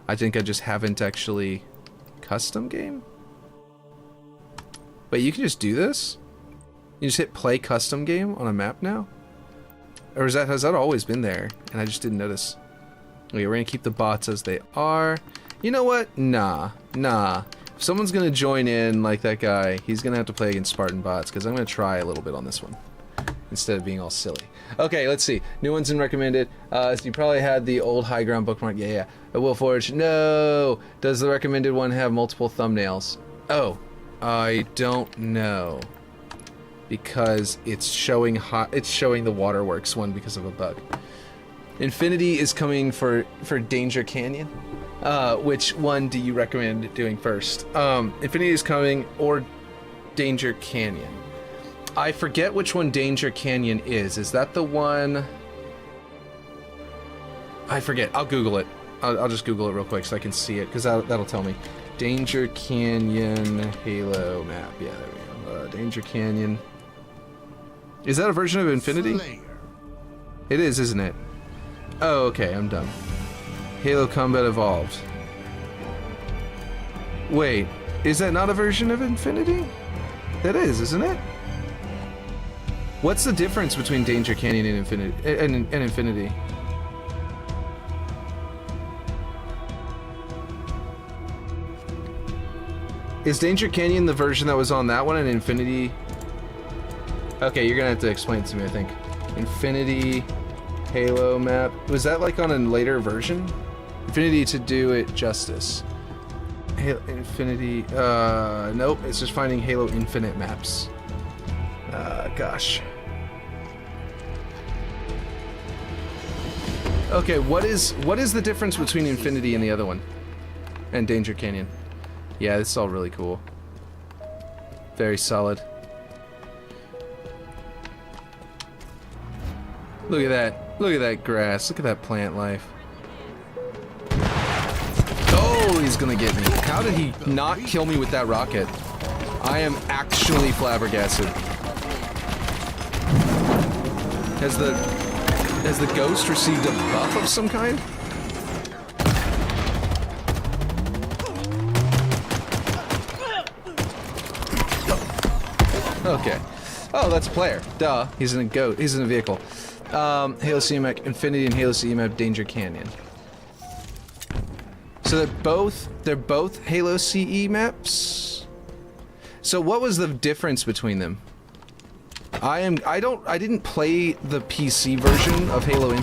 I think I just haven't actually custom game. Wait, you can just do this? You just hit play custom game on a map now? Or has that always been there and I just didn't notice? Okay, we're gonna keep the bots as they are. You know what? Nah. If someone's gonna join in like that guy, he's gonna have to play against Spartan bots, because I'm gonna try a little bit on this one instead of being all silly. Okay, let's see. New ones in recommended. So you probably had the old high ground bookmark. Yeah. Will Forge. No. Does the recommended one have multiple thumbnails? Oh, I don't know, because it's showing the Waterworks one because of a bug. Infinity is coming for Danger Canyon. Which one do you recommend doing first? Infinity is coming, or Danger Canyon. I forget which one Danger Canyon is. Is that the one? I forget. I'll Google it. I'll just Google it real quick so I can see it, because that'll tell me. Danger Canyon Halo map. Yeah, there we go. Danger Canyon. Is that a version of Infinity? It is, isn't it? Oh, okay. I'm done. Halo Combat Evolved. Wait, is that not a version of Infinity? That is, isn't it? What's the difference between Danger Canyon and Infinity? Is Danger Canyon the version that was on that one and Infinity? Okay, you're gonna have to explain it to me, I think. Infinity Halo map. Was that like on a later version? Infinity to do it justice. Halo Infinity, nope, it's just finding Halo Infinite maps. Gosh. Okay, what is the difference between Infinity and the other one? And Danger Canyon? Yeah, this is all really cool. Very solid. Look at that. Look at that grass. Look at that plant life. Oh, he's gonna get me. How did he not kill me with that rocket? I am actually flabbergasted. Has the ghost received a buff of some kind? Okay. Oh, that's a player. Duh. He's in a goat. He's in a vehicle. Halo CE map Infinity and Halo CE map Danger Canyon. So they're both Halo CE maps. So what was the difference between them? I didn't play the PC version of Halo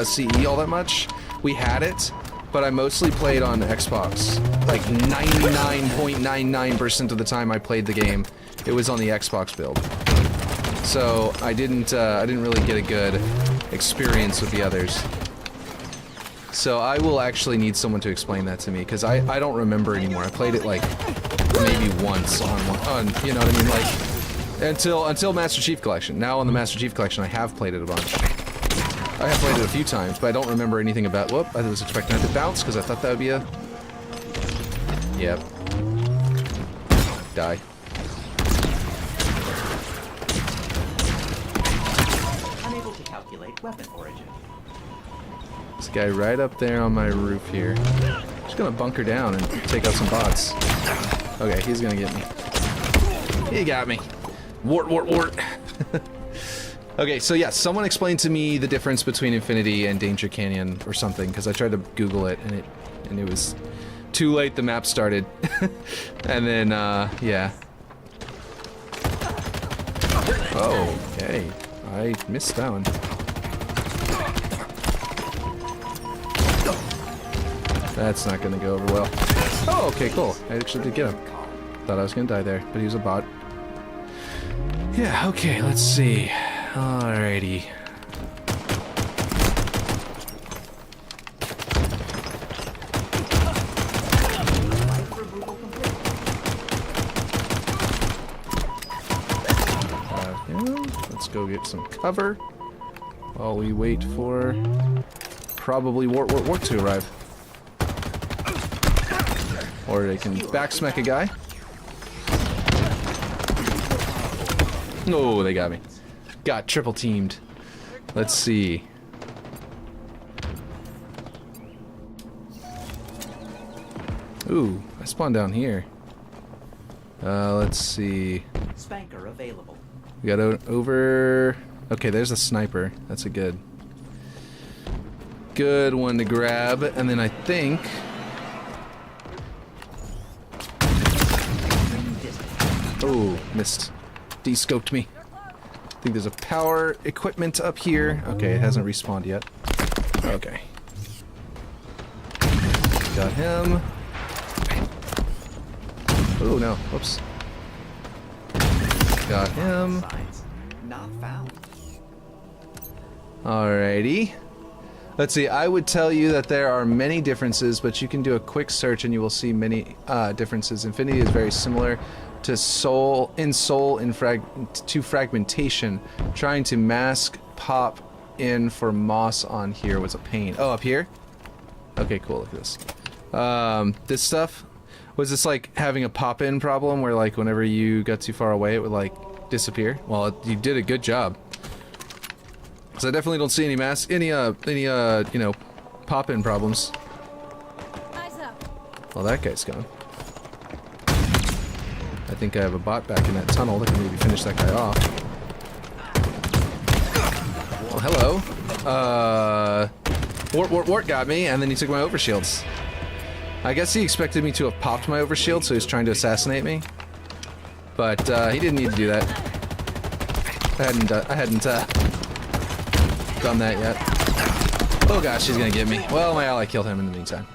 CE all that much. We had it, but I mostly played on Xbox. Like 99.99% of the time I played the game, it was on the Xbox build. So I didn't really get a good experience with the others. So I will actually need someone to explain that to me, because I don't remember anymore. I played it like maybe once on you know what I mean, like until Master Chief Collection. Now on the Master Chief Collection, I have played it a bunch. I have played it a few times, but I don't remember anything about. Whoop! I was expecting it to bounce because I thought that would be a. Yep. Die. Unable to calculate weapon origin. This guy right up there on my roof here. Just gonna bunker down and take out some bots. Okay, he's gonna get me. He got me. Wart, wart, wart. Okay, so yeah, someone explained to me the difference between Infinity and Danger Canyon or something, because I tried to Google it and it was too late. The map started, and then yeah. Oh, okay, I missed that one. That's not gonna go over well. Oh, okay, cool. I actually did get him. Thought I was gonna die there, but he was a bot. Yeah, okay, let's see. Alrighty. Let's go get some cover while we wait for probably Wart to arrive. Or they can backsmack a guy. Oh, they got me. Got triple teamed. Let's see. Ooh, I spawned down here. Let's see. Spanker available. We got over. Okay, there's a sniper. That's a good one to grab. And then I think. Oh, missed. De-scoped me. I think there's a power equipment up here. Okay, it hasn't respawned yet. Okay. Got him. Oh no, whoops. Got him. Not found. Alrighty. Let's see, I would tell you that there are many differences, but you can do a quick search and you will see many differences. Infinity is very similar to fragmentation. Trying to mask pop in for moss on here was a pain. Oh, up here? Okay, cool, look at this. This stuff, was this like having a pop-in problem where like whenever you got too far away it would like disappear? Well, you did a good job. So I definitely don't see any you know, pop-in problems. Eyes up. Well, that guy's gone. I think I have a bot back in that tunnel that can maybe finish that guy off. Well, hello. Wart got me, and then he took my overshields. I guess he expected me to have popped my overshield, so he was trying to assassinate me. But he didn't need to do that. I hadn't done that yet. Oh gosh, he's gonna get me. Well, my ally killed him in the meantime.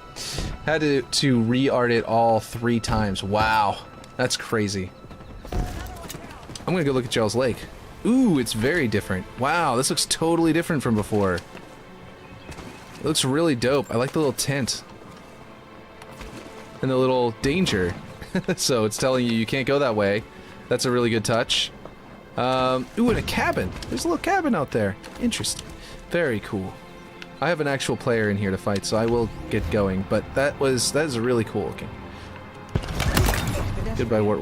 Had to re-art it all 3 times. Wow. That's crazy. I'm gonna go look at Gerald's Lake. Ooh, it's very different. Wow, this looks totally different from before. It looks really dope. I like the little tent. And the little danger. So it's telling you can't go that way. That's a really good touch. Ooh, and a cabin. There's a little cabin out there. Interesting. Very cool. I have an actual player in here to fight, so I will get going. But that is really cool looking. Goodbye, Wart.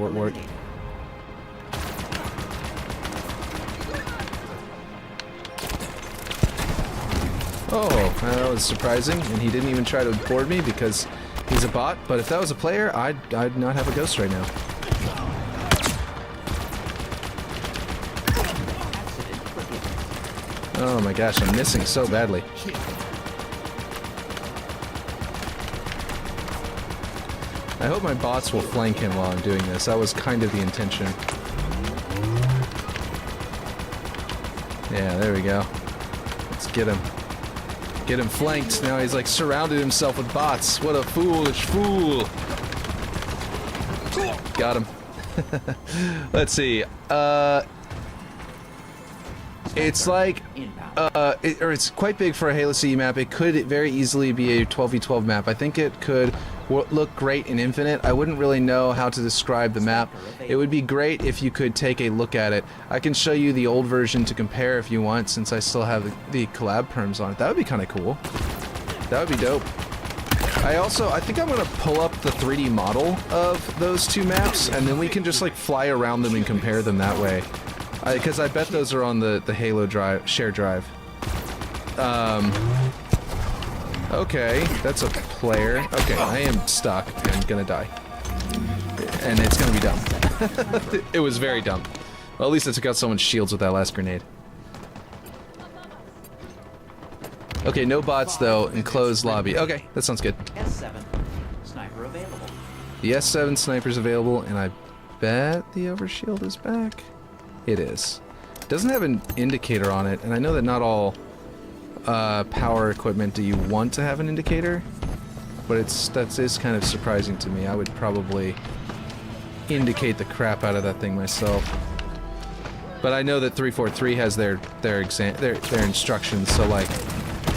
Oh, that was surprising, and he didn't even try to board me because he's a bot. But if that was a player, I'd not have a ghost right now. Oh my gosh, I'm missing so badly. I hope my bots will flank him while I'm doing this. That was kind of the intention. Yeah, there we go. Let's get him. Get him flanked. Now he's like surrounded himself with bots. What a foolish fool. Got him. Let's see. It's like, it's quite big for a Halo CE map. It could very easily be a 12v12 map. I think it could look great in Infinite. I wouldn't really know how to describe the map. It would be great if you could take a look at it. I can show you the old version to compare if you want, since I still have the collab perms on it. That would be kind of cool. That would be dope. I think I'm gonna pull up the 3D model of those two maps, and then we can just like fly around them and compare them that way. Because I bet those are on the Halo drive, share drive. Okay, that's a player. Okay, I am stuck and gonna die. And it's gonna be dumb. It was very dumb. Well, at least I took out someone's shields with that last grenade. Okay, no bots though, enclosed lobby. Okay, that sounds good. S7 sniper available. The S7 sniper's available, and I bet the overshield is back. It is. It doesn't have an indicator on it, and I know that not all power equipment do you want to have an indicator, but that is kind of surprising to me. I would probably indicate the crap out of that thing myself. But I know that 343 has their instructions, so like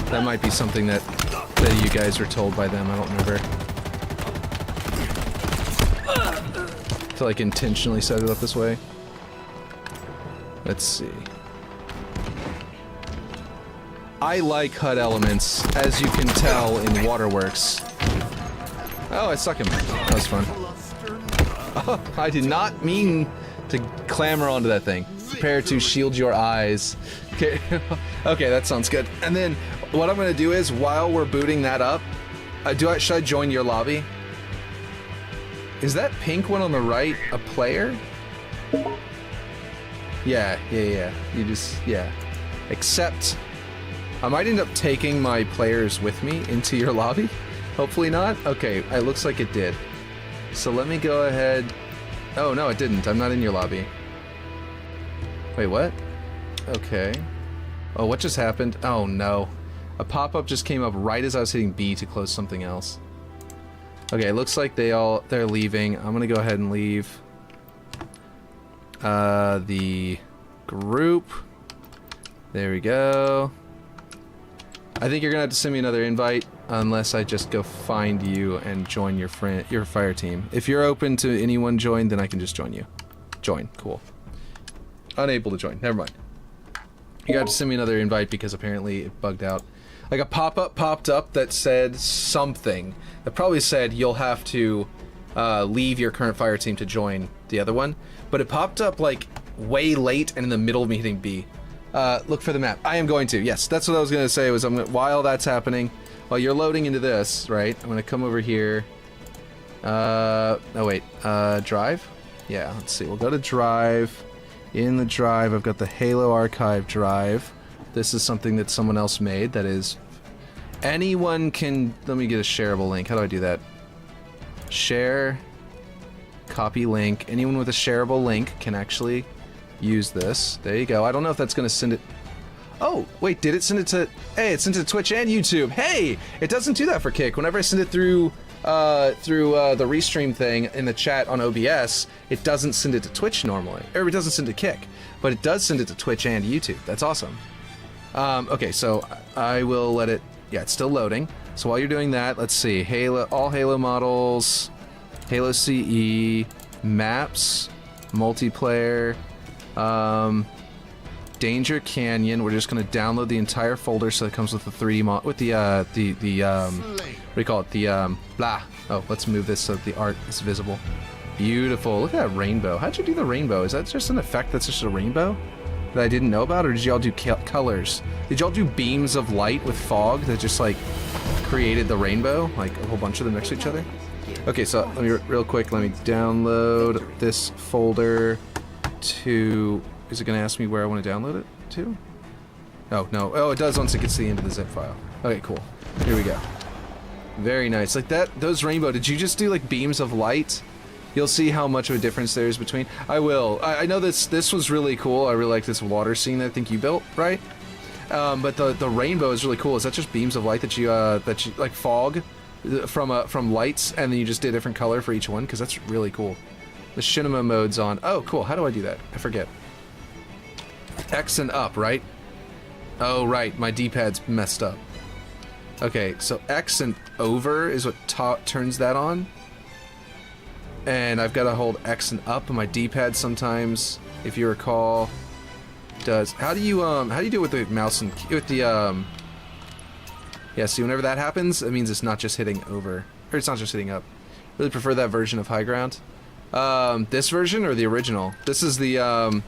that might be something that you guys were told by them. I don't remember. To like intentionally set it up this way. Let's see. I like HUD elements, as you can tell in Waterworks. Oh, I stuck him. That was fun. Oh, I did not mean to clamber onto that thing. Prepare to shield your eyes. Okay, okay, that sounds good. And then what I'm gonna do is, while we're booting that up, should I join your lobby? Is that pink one on the right a player? Yeah. You just, yeah. Except, I might end up taking my players with me into your lobby. Hopefully not. Okay, it looks like it did. So let me go ahead. Oh, no, it didn't. I'm not in your lobby. Wait, what? Okay. Oh, what just happened? Oh, no. A pop-up just came up right as I was hitting B to close something else. Okay, it looks like they're leaving. I'm gonna go ahead and leave the group. There we go. I think you're gonna have to send me another invite unless I just go find you and join your fire team. If you're open to anyone join, then I can just join you. Join, cool. Unable to join, never mind. You got to send me another invite because apparently it bugged out. Like a pop-up popped up that said something. That probably said you'll have to leave your current fire team to join the other one. But it popped up like way late and in the middle of me hitting B. Look for the map. I am going to. Yes, that's what I was going to say. While that's happening, while you're loading into this, right? I'm going to come over here. Oh wait. Drive? Yeah, let's see. We'll go to drive. In the drive, I've got the Halo Archive drive. This is something that someone else made. That is, anyone can. Let me get a shareable link. How do I do that? Share. Copy link. Anyone with a shareable link can actually use this. There you go. I don't know if that's going to send it. Oh, wait, did it send it to... Hey, it sent it to Twitch and YouTube. Hey, it doesn't do that for Kick. Whenever I send it through the restream thing in the chat on OBS, it doesn't send it to Twitch normally. Or it doesn't send it to Kick. But it does send it to Twitch and YouTube. That's awesome. Okay, so I will let it... Yeah, it's still loading. So while you're doing that, let's see. All Halo models, Halo CE, maps, multiplayer, Danger Canyon. We're just going to download the entire folder so it comes with the 3D mod, with the what do you call it? The blah. Oh, let's move this so that the art is visible. Beautiful. Look at that rainbow. How'd you do the rainbow? Is that just an effect that's just a rainbow that I didn't know about, or did y'all do colors? Did y'all do beams of light with fog that just like created the rainbow, like a whole bunch of them next to each other? Okay, so let me real quick. Let me download this folder to. Is it going to ask me where I want to download it to? Oh, no. Oh, it does once it gets to the end of the zip file. Okay, cool. Here we go. Very nice. Like that, those rainbow, did you just do like beams of light? You'll see how much of a difference there is between. I will. I know this was really cool. I really like this water scene that I think you built, right? But the rainbow is really cool. Is that just beams of light that you like fog from lights, and then you just did a different color for each one? Because that's really cool. The cinema mode's on. Oh, cool. How do I do that? I forget. X and up, right? Oh, right. My D-pad's messed up. Okay, so X and over is what turns that on. And I've got to hold X and up on my D-pad sometimes, if you recall. Does how do you do it with the mouse and with the yeah, see, whenever that happens, it means it's not just hitting over, or it's not just hitting up. Really prefer that version of high ground. This version or the original? This is the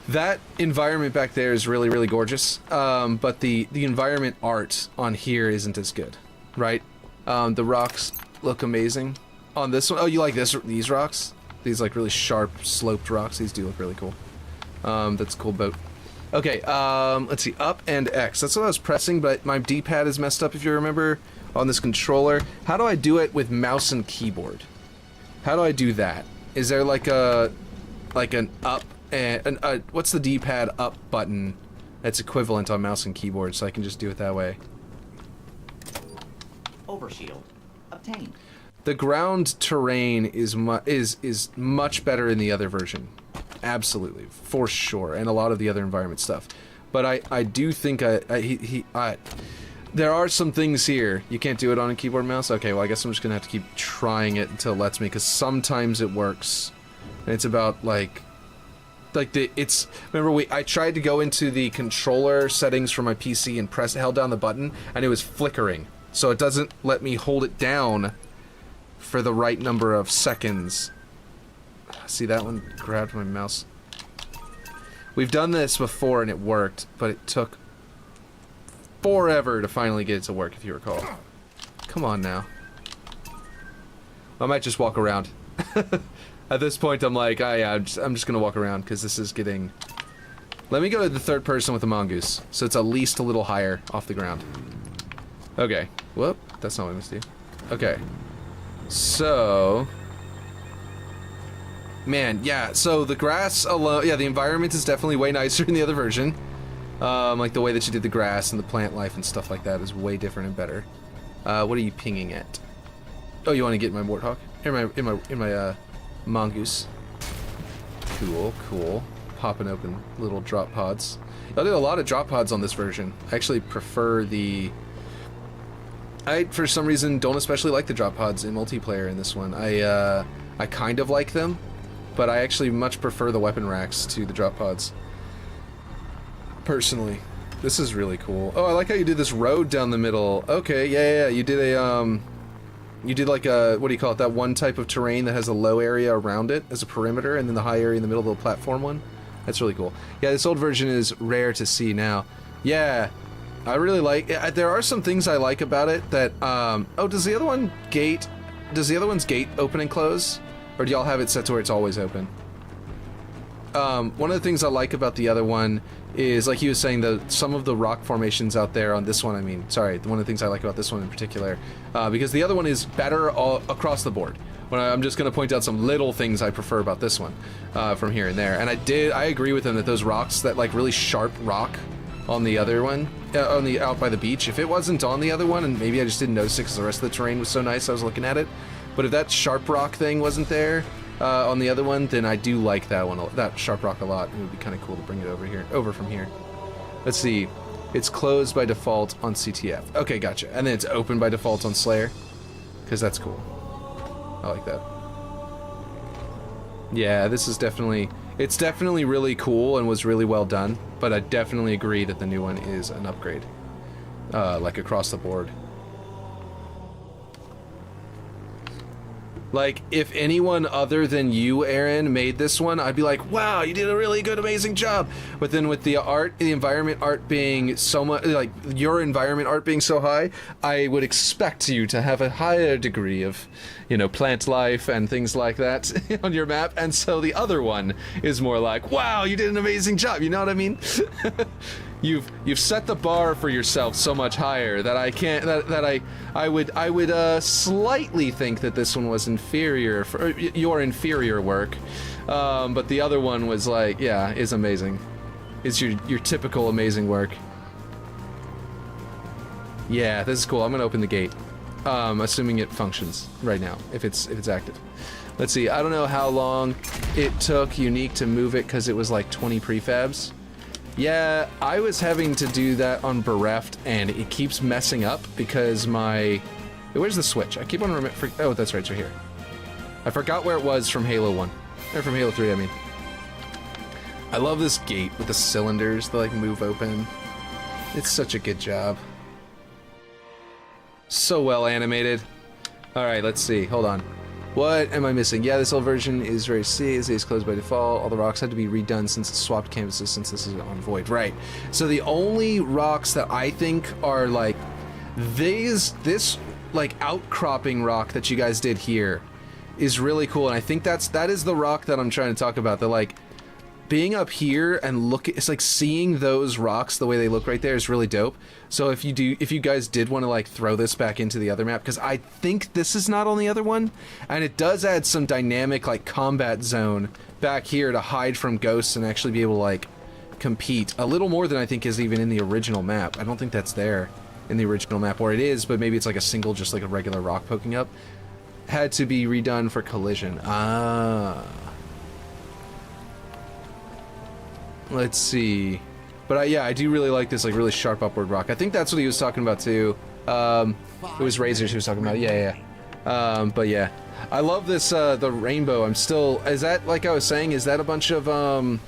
that environment back there is really, really gorgeous, but the environment art on here isn't as good, right? The rocks look amazing on this one. Oh, you like these rocks? These like really sharp, sloped rocks. These do look really cool. That's a cool boat. Okay, let's see, up and X. That's what I was pressing, but my D-pad is messed up, if you remember, on this controller. How do I do it with mouse and keyboard? How do I do that? Is there like an up and what's the D-pad up button that's equivalent on mouse and keyboard, so I can just do it that way? Overshield obtained. The ground terrain is much better in the other version, absolutely, for sure, and a lot of the other environment stuff. But I do think there are some things here. You can't do it on a keyboard and mouse? Okay, well I guess I'm just gonna have to keep trying it until it lets me, because sometimes it works. And it's about like remember I tried to go into the controller settings for my PC and held down the button, and it was flickering. So it doesn't let me hold it down for the right number of seconds. See, that one grabbed my mouse. We've done this before and it worked, but it took forever to finally get it to work, if you recall. Come on now. I might just walk around. At this point, I'm like, I'm just gonna walk around, because this is getting... Let me go to the third person with the mongoose, so it's at least a little higher off the ground. Okay. Whoop. That's not what I must do. Okay. So... Man, yeah, so the grass alone... Yeah, the environment is definitely way nicer in the other version. Like the way that you did the grass and the plant life and stuff like that is way different and better. What are you pinging at? Oh, you want to get my warthog? In my mongoose. Cool, cool. Popping open little drop pods. I did a lot of drop pods on this version. I actually prefer the... I, for some reason, don't especially like the drop pods in multiplayer in this one. I kind of like them, but I actually much prefer the weapon racks to the drop pods. Personally. This is really cool. Oh, I like how you did this road down the middle. Okay, yeah. You did a, you did like a, what do you call it, that one type of terrain that has a low area around it as a perimeter, and then the high area in the middle of the platform one. That's really cool. Yeah, this old version is rare to see now. Yeah, I really like, there are some things I like about it that, oh, does the other one's gate open and close? Or do y'all have it set to where it's always open? One of the things I like about the other one is, like he was saying, some of the rock formations out there on this one, I mean, sorry, one of the things I like about this one in particular, because the other one is better all across the board. I'm just going to point out some little things I prefer about this one, from here and there. And I agree with him that those rocks, that like really sharp rock on the other one, out by the beach, if it wasn't on the other one, and maybe I just didn't notice it because the rest of the terrain was so nice I was looking at it, but if that sharp rock thing wasn't there, on the other one, then I do like that one, that sharp rock a lot. It would be kind of cool to bring it over from here. Let's see. It's closed by default on CTF. Okay, gotcha. And then it's open by default on Slayer, because that's cool. I like that. Yeah, this is definitely... It's definitely really cool and was really well done, but I definitely agree that the new one is an upgrade. Like across the board. Like, if anyone other than you, Aaron, made this one, I'd be like, wow, you did a really good, amazing job. But then with the art, the environment art being so much, like, your environment art being so high, I would expect you to have a higher degree of, you know, plant life and things like that on your map. And so the other one is more like, wow, you did an amazing job. You know what I mean? you've set the bar for yourself so much higher that I can't I would slightly think that this one was inferior for your inferior work, but the other one was like, yeah, is amazing. It's your typical amazing work. Yeah, this is cool. I'm gonna open the gate, assuming it functions right now if it's active. Let's see. I don't know how long it took Unique to move it because it was like 20 prefabs. Yeah, I was having to do that on Bereft, and it keeps messing up because my... Where's the switch? I keep on remembering... Oh, that's right, it's right here. I forgot where it was from Halo 1. Or from Halo 3, I mean. I love this gate with the cylinders that, like, move open. It's such a good job. So well animated. Alright, let's see. Hold on. What am I missing? Yeah, this old version is very C. Is closed by default. All the rocks had to be redone since it swapped canvases since this is on Void. Right. So the only rocks that I think are like this like outcropping rock that you guys did here is really cool, and I think that is the rock that I'm trying to talk about. The like being up here and it's like seeing those rocks the way they look right there is really dope. So if you guys did want to like throw this back into the other map, because I think this is not on the other one, and it does add some dynamic like combat zone back here to hide from ghosts and actually be able to like compete a little more than I think is even in the original map. I don't think that's there in the original map, or it is, but maybe it's like a single, just like a regular rock poking up. Had to be redone for collision. Ah. Let's see. But yeah, I do really like this like really sharp upward rock. I think that's what he was talking about too. It was Razors he was talking about. Yeah. But yeah, I love this the rainbow. Is that, like I was saying, is that a bunch of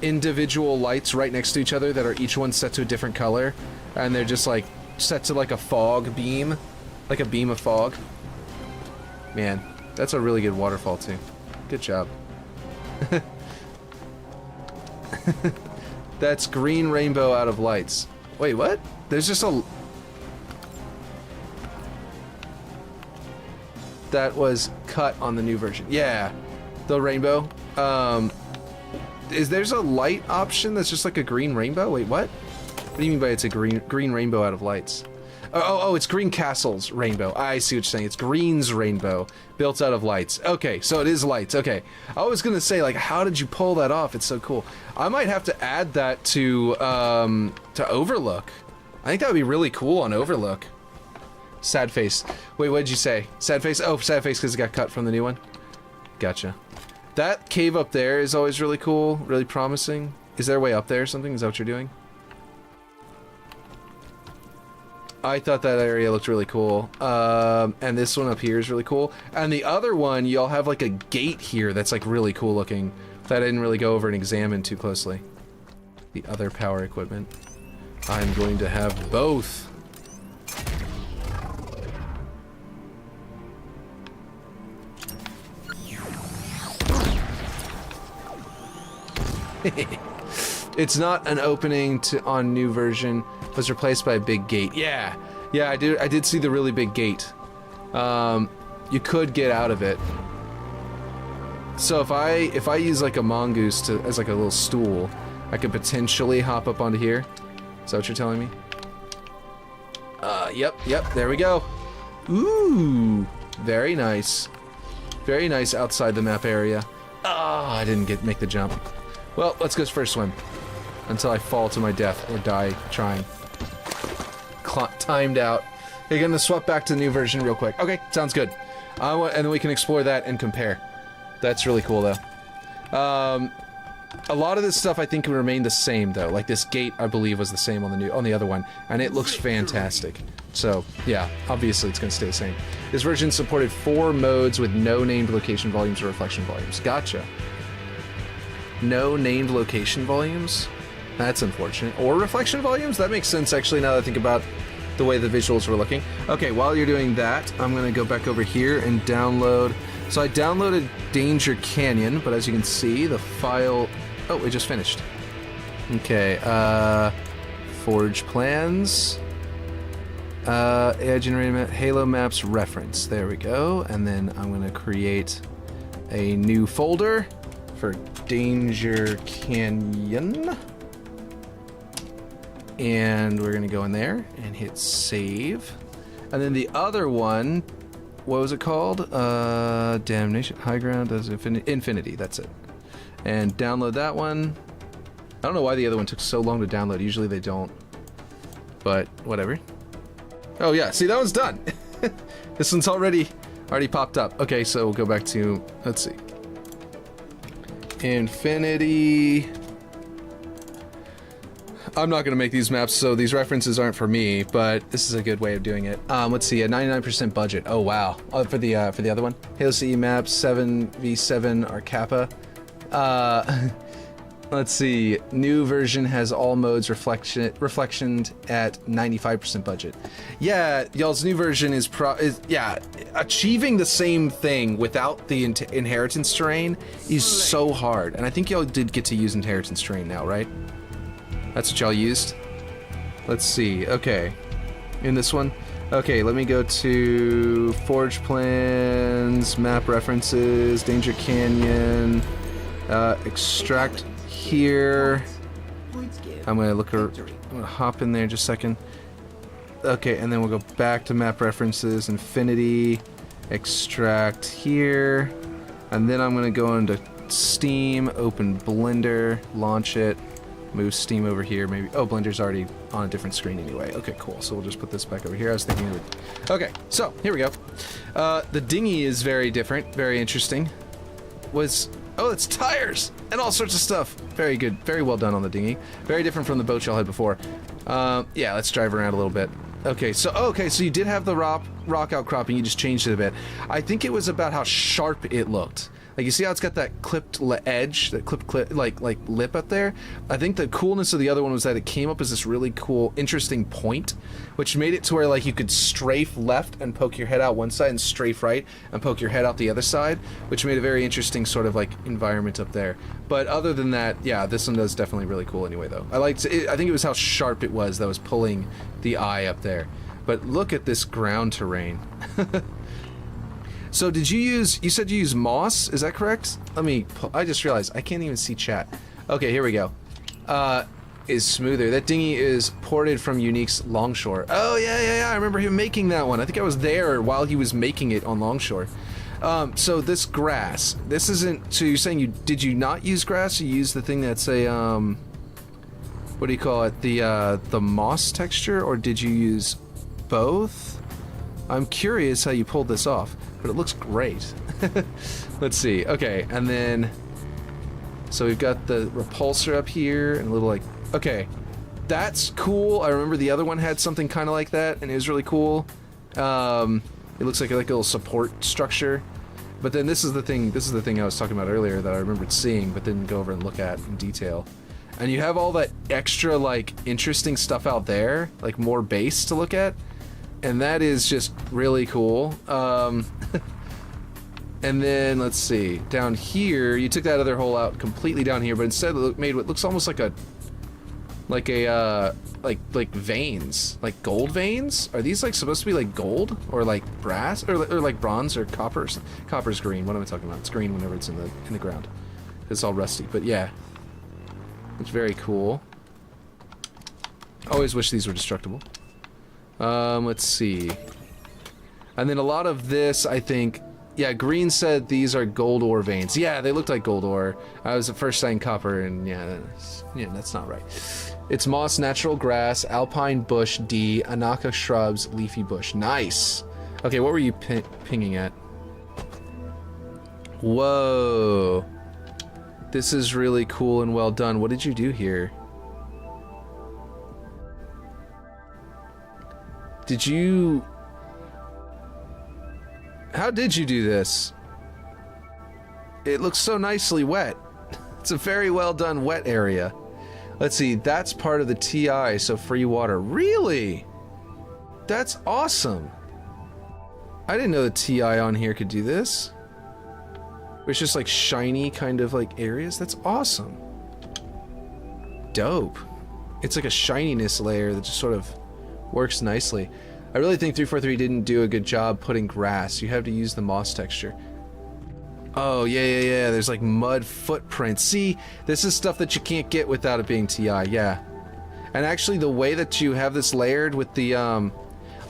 individual lights right next to each other that are each one set to a different color, and they're just like set to like a fog beam, like a beam of fog? Man, that's a really good waterfall too. Good job. That's green rainbow out of lights. Wait, what? There's just a... That was cut on the new version. Yeah, the rainbow. There's a light option that's just like a green rainbow? Wait, what? What do you mean by it's a green rainbow out of lights? Oh, it's Green Castle's rainbow. I see what you're saying. It's Green's rainbow built out of lights. Okay, so it is lights. Okay. I was gonna say, like, how did you pull that off? It's so cool. I might have to add that to Overlook. I think that would be really cool on Overlook. Sad face. Wait, what did you say? Sad face? Oh, sad face because it got cut from the new one? Gotcha. That cave up there is always really cool, really promising. Is there a way up there or something? Is that what you're doing? I thought that area looked really cool. And this one up here is really cool. And the other one, y'all have like a gate here that's like really cool looking that I didn't really go over and examine too closely. The other power equipment. I'm going to have both. It's not an opening on new version. Was replaced by a big gate. Yeah, I did see the really big gate. You could get out of it. So if I use like a mongoose as like a little stool, I could potentially hop up onto here. Is that what you're telling me? Yep, there we go. Ooh, very nice. Very nice outside the map area. Ah, I didn't make the jump. Well, let's go for a swim. Until I fall to my death or die trying. Timed out. You're gonna swap back to the new version real quick. Okay, sounds good. And then we can explore that and compare. That's really cool, though. A lot of this stuff I think will remain the same, though. Like this gate, I believe, was the same on the other one, and it looks fantastic. So yeah, obviously it's gonna stay the same. This version supported 4 modes with no named location volumes or reflection volumes. Gotcha. No named location volumes? That's unfortunate. Or reflection volumes? That makes sense, actually, now that I think about the way the visuals were looking. Okay, while you're doing that, I'm gonna go back over here and download... So I downloaded Danger Canyon, but as you can see, the file... Oh, it just finished. Okay, Forge Plans... AI generated map, Halo Maps reference. There we go. And then I'm gonna create a new folder for Danger Canyon. And we're gonna go in there and hit save. And then the other one, what was it called? Damnation, High Ground does Infinity, that's it. And download that one. I don't know why the other one took so long to download. Usually they don't. But whatever. Oh yeah, see, that one's done. This one's already popped up. Okay, so we'll go back to, let's see. Infinity. I'm not going to make these maps, so these references aren't for me, but this is a good way of doing it. Let's see, a 99% budget. Oh, wow. Oh, for the other one. Halo CE map, 7v7 or Kappa. Let's see. New version has all modes reflectioned at 95% budget. Yeah, y'all's new version is achieving the same thing without the inheritance terrain is so hard. And I think y'all did get to use inheritance terrain now, right? That's what y'all used. Let's see. Okay. In this one. Okay, let me go to Forge Plans, Map References, Danger Canyon, Extract here. I'm gonna hop in there just a second. Okay, and then we'll go back to Map References, Infinity, Extract here, and then I'm gonna go into Steam, open Blender, launch it, move Steam over here, maybe. Oh, Blender's already on a different screen anyway. Okay, cool. So we'll just put this back over here. I was thinking it would. Okay, so here we go. The dinghy is very different, very interesting. Oh, it's tires and all sorts of stuff. Very good, very well done on the dinghy. Very different from the boat y'all had before. Yeah, let's drive around a little bit. Okay, so you did have the rock outcropping. You just changed it a bit. I think it was about how sharp it looked. Like, you see how it's got that clipped edge, that clip, like lip up there? I think the coolness of the other one was that it came up as this really cool, interesting point, which made it to where, like, you could strafe left and poke your head out one side and strafe right and poke your head out the other side, which made a very interesting sort of, like, environment up there. But other than that, yeah, this one was definitely really cool anyway, though. I think it was how sharp it was that was pulling the eye up there. But look at this ground terrain. So did you said you used moss, is that correct? I just realized, I can't even see chat. Okay, here we go. Is smoother. That dinghy is ported from Unique's Longshore. Oh, yeah, I remember him making that one. I think I was there while he was making it on Longshore. So this grass, this isn't, so you're saying did you not use grass? You used the thing that's a, what do you call it? The moss texture, or did you use both? I'm curious how you pulled this off, but it looks great. Let's see. Okay, and then so we've got the repulsor up here and a little, like, okay, that's cool. I remember the other one had something kind of like that, and it was really cool. It looks like a little support structure. But then this is the thing I was talking about earlier that I remembered seeing, but didn't go over and look at in detail. And you have all that extra, like, interesting stuff out there, like more base to look at. And that is just really cool. And then, let's see, down here, you took that other hole out completely down here, but instead it made what looks almost like veins, like gold veins. Are these, like, supposed to be like gold or like brass or like bronze or copper? Copper's green. What am I talking about? It's green whenever it's in the ground. It's all rusty, but yeah, it's very cool. Always wish these were destructible. Let's see. And then a lot of this, I think, yeah, Green said these are gold ore veins. Yeah, they looked like gold ore. I was at first saying copper, and yeah, that's not right. It's moss, natural grass, alpine bush, D, Anaka shrubs, leafy bush. Nice. Okay, what were you pinging at? Whoa. This is really cool and well done. What did you do here? How did you do this? It looks so nicely wet. It's a very well done wet area. Let's see, that's part of the TI, so free water. Really? That's awesome. I didn't know the TI on here could do this. It's just like shiny kind of like areas. That's awesome. Dope. It's like a shininess layer that just sort of works nicely. I really think 343 didn't do a good job putting grass. You have to use the moss texture. Oh, yeah. There's like mud footprints. See, this is stuff that you can't get without it being TI, yeah. And actually, the way that you have this layered with the,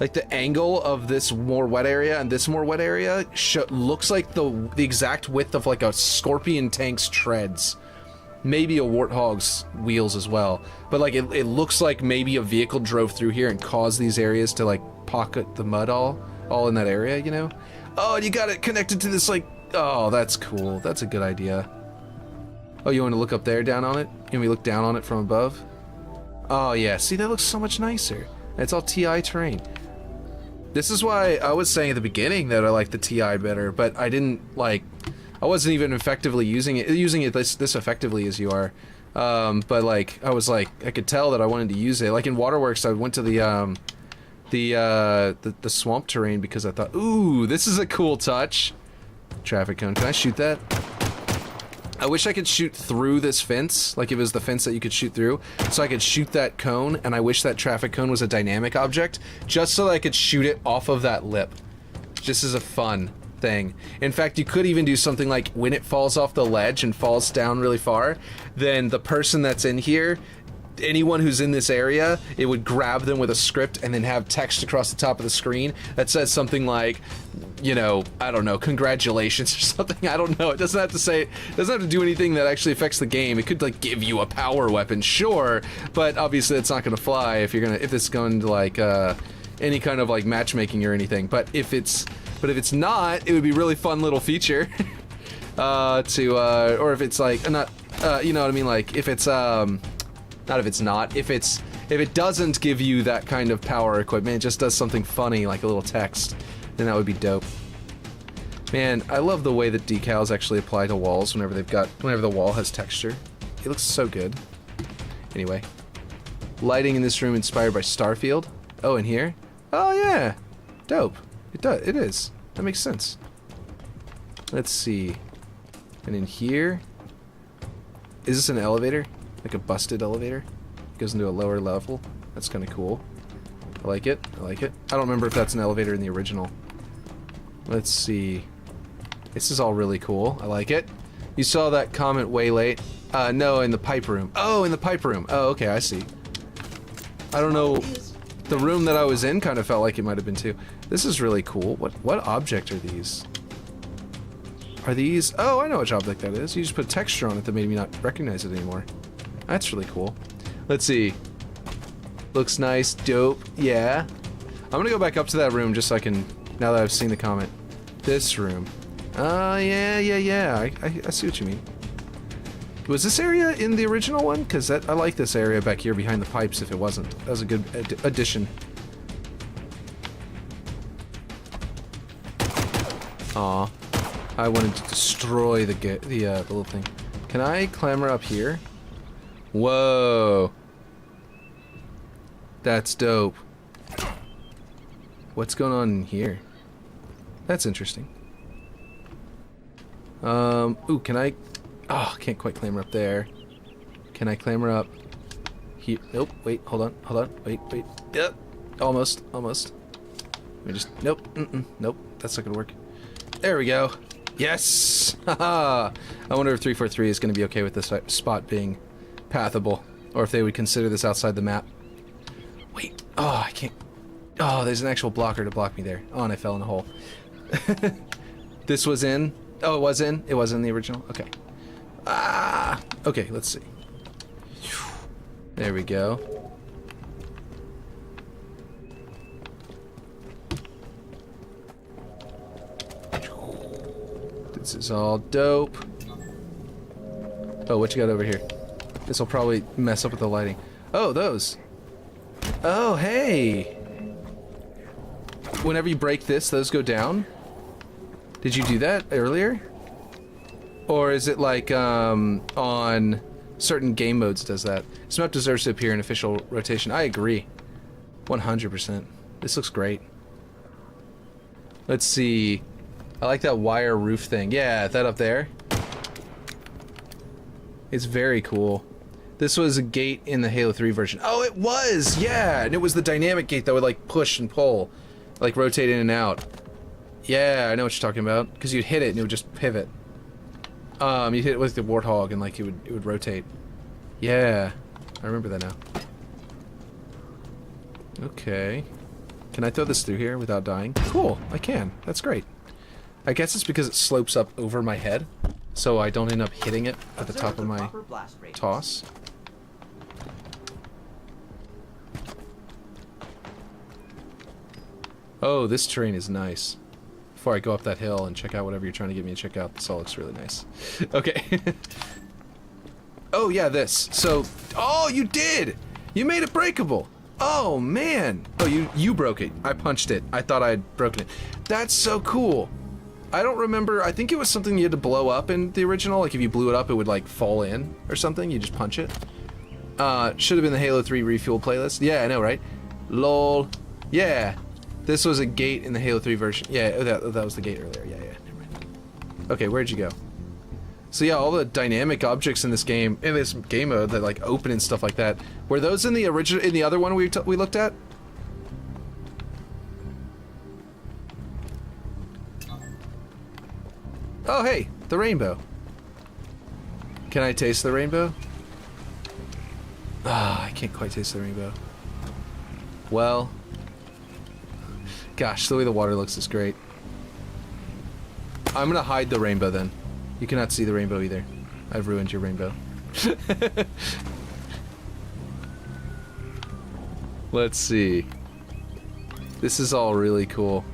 like the angle of this more wet area and this more wet area looks like the exact width of like a scorpion tank's treads. Maybe a warthog's wheels as well. But like it looks like maybe a vehicle drove through here and caused these areas to like pocket the mud all in that area, you know? Oh, and you got it connected to this like, oh, that's cool. That's a good idea. Oh, you want to look up there down on it? Can we look down on it from above? Oh yeah, see, that looks so much nicer. It's all TI terrain. This is why I was saying at the beginning that I like the TI better, but I didn't like, I wasn't even effectively using it this effectively as you are. But like, I was like, I could tell that I wanted to use it. Like in Waterworks, I went to the swamp terrain because I thought, ooh, this is a cool touch. Traffic cone, can I shoot that? I wish I could shoot through this fence, like if it was the fence that you could shoot through, so I could shoot that cone, and I wish that traffic cone was a dynamic object, just so that I could shoot it off of that lip. Just as a fun thing. In fact, you could even do something like when it falls off the ledge and falls down really far, then the person that's in here, anyone who's in this area, it would grab them with a script and then have text across the top of the screen that says something like, you know, I don't know, congratulations or something. I don't know. It doesn't have to say, it doesn't have to do anything that actually affects the game. It could like give you a power weapon, sure, but obviously it's not gonna fly if it's going to like any kind of like matchmaking or anything. But if it's not, it would be a really fun little feature or if it's like not, you know what I mean, like if it's not if it's not, if it doesn't give you that kind of power equipment, it just does something funny like a little text, then that would be dope. Man, I love the way that decals actually apply to walls whenever the wall has texture. It looks so good. Anyway, lighting in this room inspired by Starfield. Oh, in here? Oh yeah, dope. It is. That makes sense. Let's see. And in here, is this an elevator? Like a busted elevator? It goes into a lower level. That's kind of cool. I like it. I like it. I don't remember if that's an elevator in the original. Let's see. This is all really cool. I like it. You saw that comment way late. No, in the pipe room. Oh, in the pipe room. Oh, okay, I see. I don't know. The room that I was in kind of felt like it might have been too. This is really cool. What object are these? Are these? Oh, I know which object that is. You just put texture on it that made me not recognize it anymore. That's really cool. Let's see. Looks nice, dope, yeah. I'm gonna go back up to that room just so I can, now that I've seen the comment. This room. Yeah. I see what you mean. Was this area in the original one? Because I like this area back here behind the pipes if it wasn't. That was a good addition. Aw. I wanted to destroy the little thing. Can I clamber up here? Whoa. That's dope. What's going on in here? That's interesting. Ooh, can I... Oh, I can't quite clamber up there. Can I clamber up here? Nope, wait, hold on, wait. Yep, almost. Let me just... Nope, nope, that's not gonna work. There we go. Yes! Haha! I wonder if 343 is gonna be okay with this spot being pathable, or if they would consider this outside the map. Wait, oh, I can't... Oh, there's an actual blocker to block me there. Oh, and I fell in a hole. This was in... Oh, it was in? It was in the original? Okay. Ah! Okay, let's see. There we go. This is all dope. Oh, what you got over here? This will probably mess up with the lighting. Oh, those. Oh, hey! Whenever you break this, those go down? Did you do that earlier? Or is it like, on certain game modes does that? This map deserves to appear in official rotation. I agree. 100%. This looks great. Let's see. I like that wire roof thing. Yeah, that up there. It's very cool. This was a gate in the Halo 3 version. Oh, it was! Yeah! And it was the dynamic gate that would, like, push and pull. Like, rotate in and out. Yeah, I know what you're talking about. Because you'd hit it and it would just pivot. You'd hit it with the Warthog and, like, it would rotate. Yeah. I remember that now. Okay. Can I throw this through here without dying? Cool, I can. That's great. I guess it's because it slopes up over my head, so I don't end up hitting it at the top of my toss. Oh, this terrain is nice. Before I go up that hill and check out whatever you're trying to get me to check out, this all looks really nice. Okay. Oh, yeah, this. So, oh, you did! You made it breakable! Oh, man! Oh, you broke it. I punched it. I thought I had broken it. That's so cool! I don't remember, I think it was something you had to blow up in the original, like if you blew it up it would like fall in or something, you just punch it. Should have been the Halo 3 refuel playlist. Yeah, I know, right? LOL. Yeah. This was a gate in the Halo 3 version. Yeah, that was the gate earlier. Yeah, never mind. Okay, where'd you go? So yeah, all the dynamic objects in this game mode that like open and stuff like that, were those in the original, in the other one we looked at? Oh hey, the rainbow. Can I taste the rainbow? Ah, I can't quite taste the rainbow. Well, gosh, the way the water looks is great. I'm gonna hide the rainbow then. You cannot see the rainbow either. I've ruined your rainbow. Let's see. This is all really cool.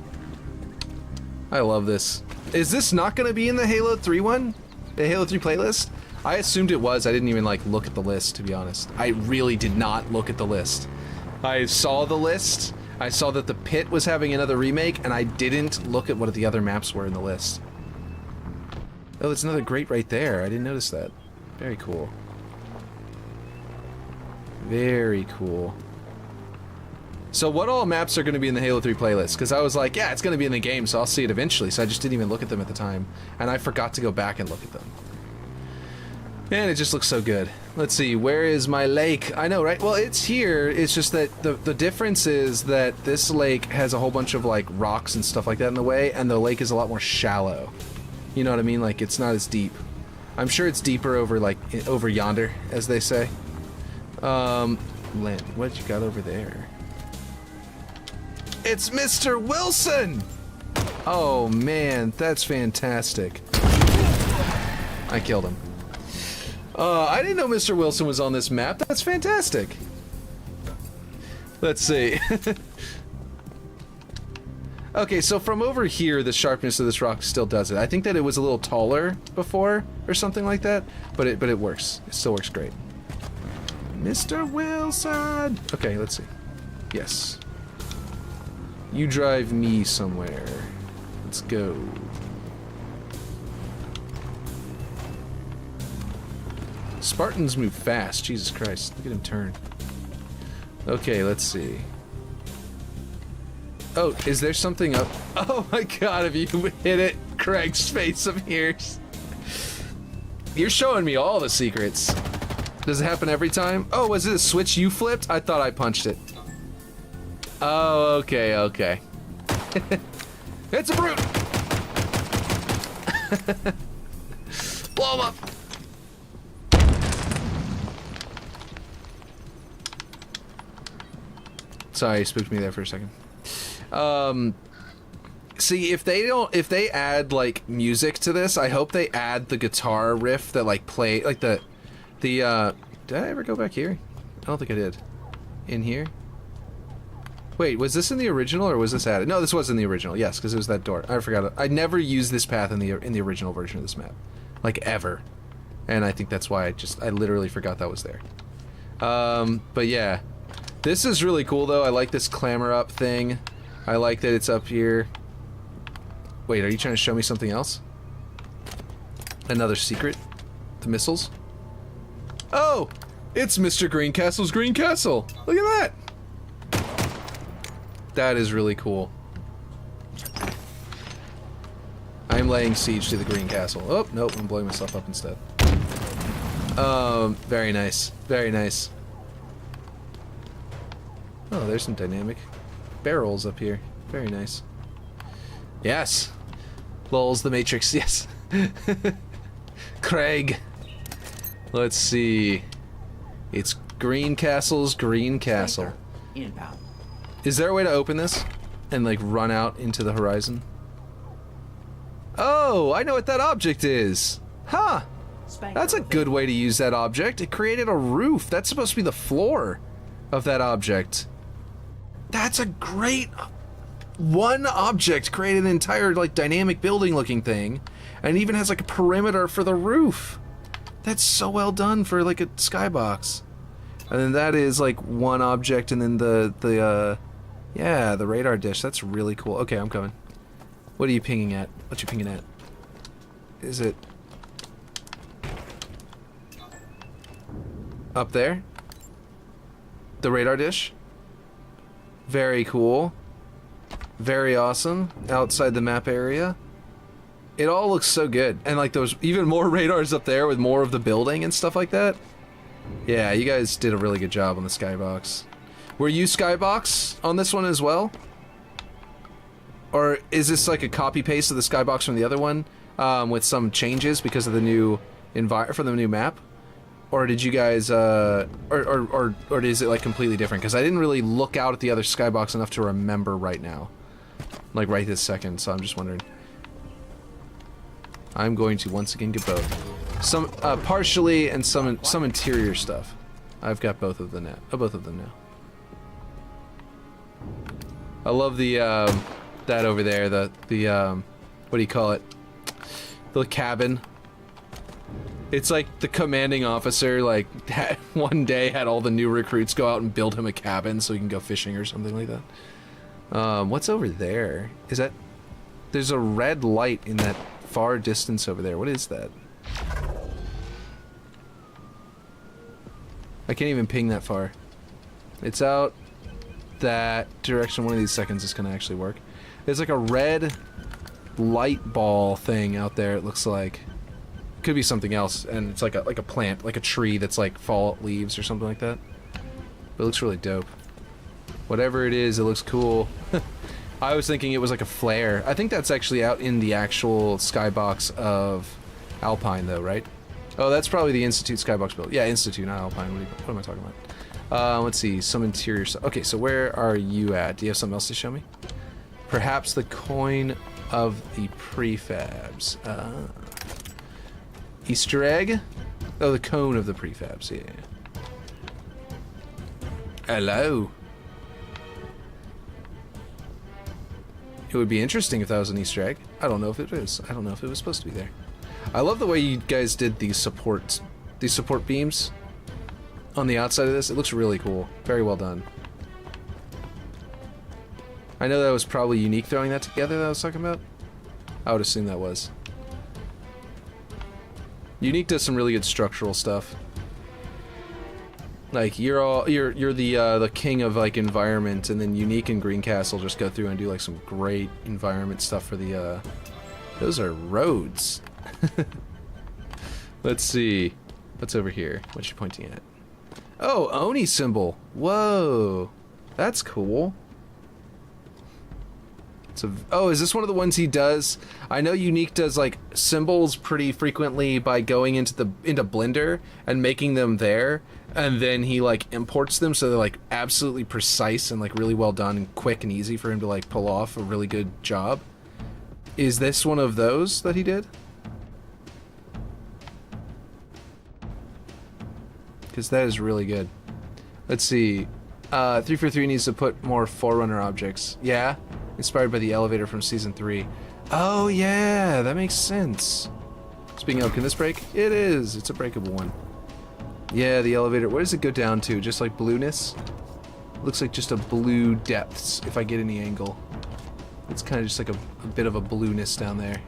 I love this. Is this not gonna be in the Halo 3 one? The Halo 3 playlist? I assumed it was. I didn't even like look at the list, to be honest. I really did not look at the list. I saw the list. I saw that the Pit was having another remake, and I didn't look at what the other maps were in the list. Oh, there's another grate right there. I didn't notice that. Very cool. Very cool. So what all maps are going to be in the Halo 3 playlist? Because I was like, yeah, it's going to be in the game, so I'll see it eventually. So I just didn't even look at them at the time. And I forgot to go back and look at them. And it just looks so good. Let's see, where is my lake? I know, right? Well, it's here. It's just that the difference is that this lake has a whole bunch of like rocks and stuff like that in the way, and the lake is a lot more shallow. You know what I mean? Like, it's not as deep. I'm sure it's deeper over, like, over yonder, as they say. Lynn, what you got over there? It's Mr. Wilson! Oh, man, that's fantastic. I killed him. I didn't know Mr. Wilson was on this map. That's fantastic. Let's see. Okay, so from over here, the sharpness of this rock still does it. I think that it was a little taller before, or something like that, but it works. It still works great. Mr. Wilson! Okay, let's see. Yes. You drive me somewhere. Let's go. Spartans move fast. Jesus Christ. Look at him turn. Okay, let's see. Oh, is there something up? Oh my god, if you hit it, Craig's face appears. You're showing me all the secrets. Does it happen every time? Oh, was it a switch you flipped? I thought I punched it. Oh, okay, okay. It's a brute! Blow him up! Sorry, you spooked me there for a second. See, if they add, like, music to this, I hope they add the guitar riff that, like, play, like, did I ever go back here? I don't think I did. In here? Wait, was this in the original, or was this added? No, this was in the original, yes, because it was that door. I forgot it. I never used this path in the original version of this map. Like, ever. And I think that's why I literally forgot that was there. But yeah. This is really cool, though. I like this clamor up thing. I like that it's up here. Wait, are you trying to show me something else? Another secret? The missiles? Oh! It's Mr. Greencastle's Green Castle! Look at that! That is really cool. I'm laying siege to the Green Castle. Oh, nope, I'm blowing myself up instead. Very nice. Very nice. Oh, there's some dynamic barrels up here. Very nice. Yes! Lulz the Matrix, yes. Craig. Let's see. It's Green Castle's Green Castle. Inbound. Is there a way to open this and like run out into the horizon? Oh, I know what that object is. Huh. That's a good way to use that object. It created a roof. That's supposed to be the floor of that object. That's a great... One object created an entire like dynamic building looking thing, and it even has like a perimeter for the roof. That's so well done for like a skybox. And then that is like one object, and then the radar dish. That's really cool. Okay, I'm coming. What are you pinging at? What you pinging at? Is it up there? The radar dish? Very cool. Very awesome. Outside the map area. It all looks so good. And like those even more radars up there with more of the building and stuff like that. Yeah, you guys did a really good job on the skybox. Were you skybox on this one as well? Or is this like a copy paste of the skybox from the other one with some changes because of the new for the new map? Or did you guys or is it like completely different? Because I didn't really look out at the other skybox enough to remember right now. Like right this second, so I'm just wondering. I'm going to once again get both. Some partially and some interior stuff. I've got both of them now. I love the that over there, the what do you call it? The cabin. It's like the commanding officer like one day had all the new recruits go out and build him a cabin so he can go fishing or something like that. What's over there? Is that... There's a red light in that far distance over there. What is that? I can't even ping that far. It's out that direction. One of these seconds is gonna actually work. There's like a red light ball thing out there, it looks like. Could be something else, and it's like a plant, like a tree that's like fall leaves or something like that. But it looks really dope. Whatever it is, it looks cool. I was thinking it was like a flare. I think that's actually out in the actual skybox of Alpine, though, right? Oh, that's probably the Institute skybox build. Yeah, Institute, not Alpine. What am I talking about? Let's see, some interior stuff. Okay, so where are you at? Do you have something else to show me? Perhaps the coin of the prefabs. Easter egg? Oh, the cone of the prefabs, yeah. Hello. It would be interesting if that was an Easter egg. I don't know if it is. I don't know if it was supposed to be there. I love the way you guys did these support beams on the outside of this. It looks really cool. Very well done. I know that was probably unique throwing that together that I was talking about. I would assume that was. Unique does some really good structural stuff. Like you're the king of like environment, and then Unique and Greencastle just go through and do like some great environment stuff for the those are roads. Let's see. What's over here? What you pointing at? Oh, Oni symbol. Whoa. That's cool. Oh, is this one of the ones he does? I know Unique does like symbols pretty frequently by going into Blender and making them there, and then he like imports them so they're like absolutely precise and like really well done and quick and easy for him to like pull off a really good job. Is this one of those that he did? Because that is really good. Let's see. 343 needs to put more Forerunner objects. Yeah? Inspired by the elevator from Season 3. Oh, yeah! That makes sense. Speaking of, can this break? It is! It's a breakable one. Yeah, the elevator. Where does it go down to? Just like blueness? Looks like just a blue depths, if I get any angle. It's kind of just like a bit of a blueness down there.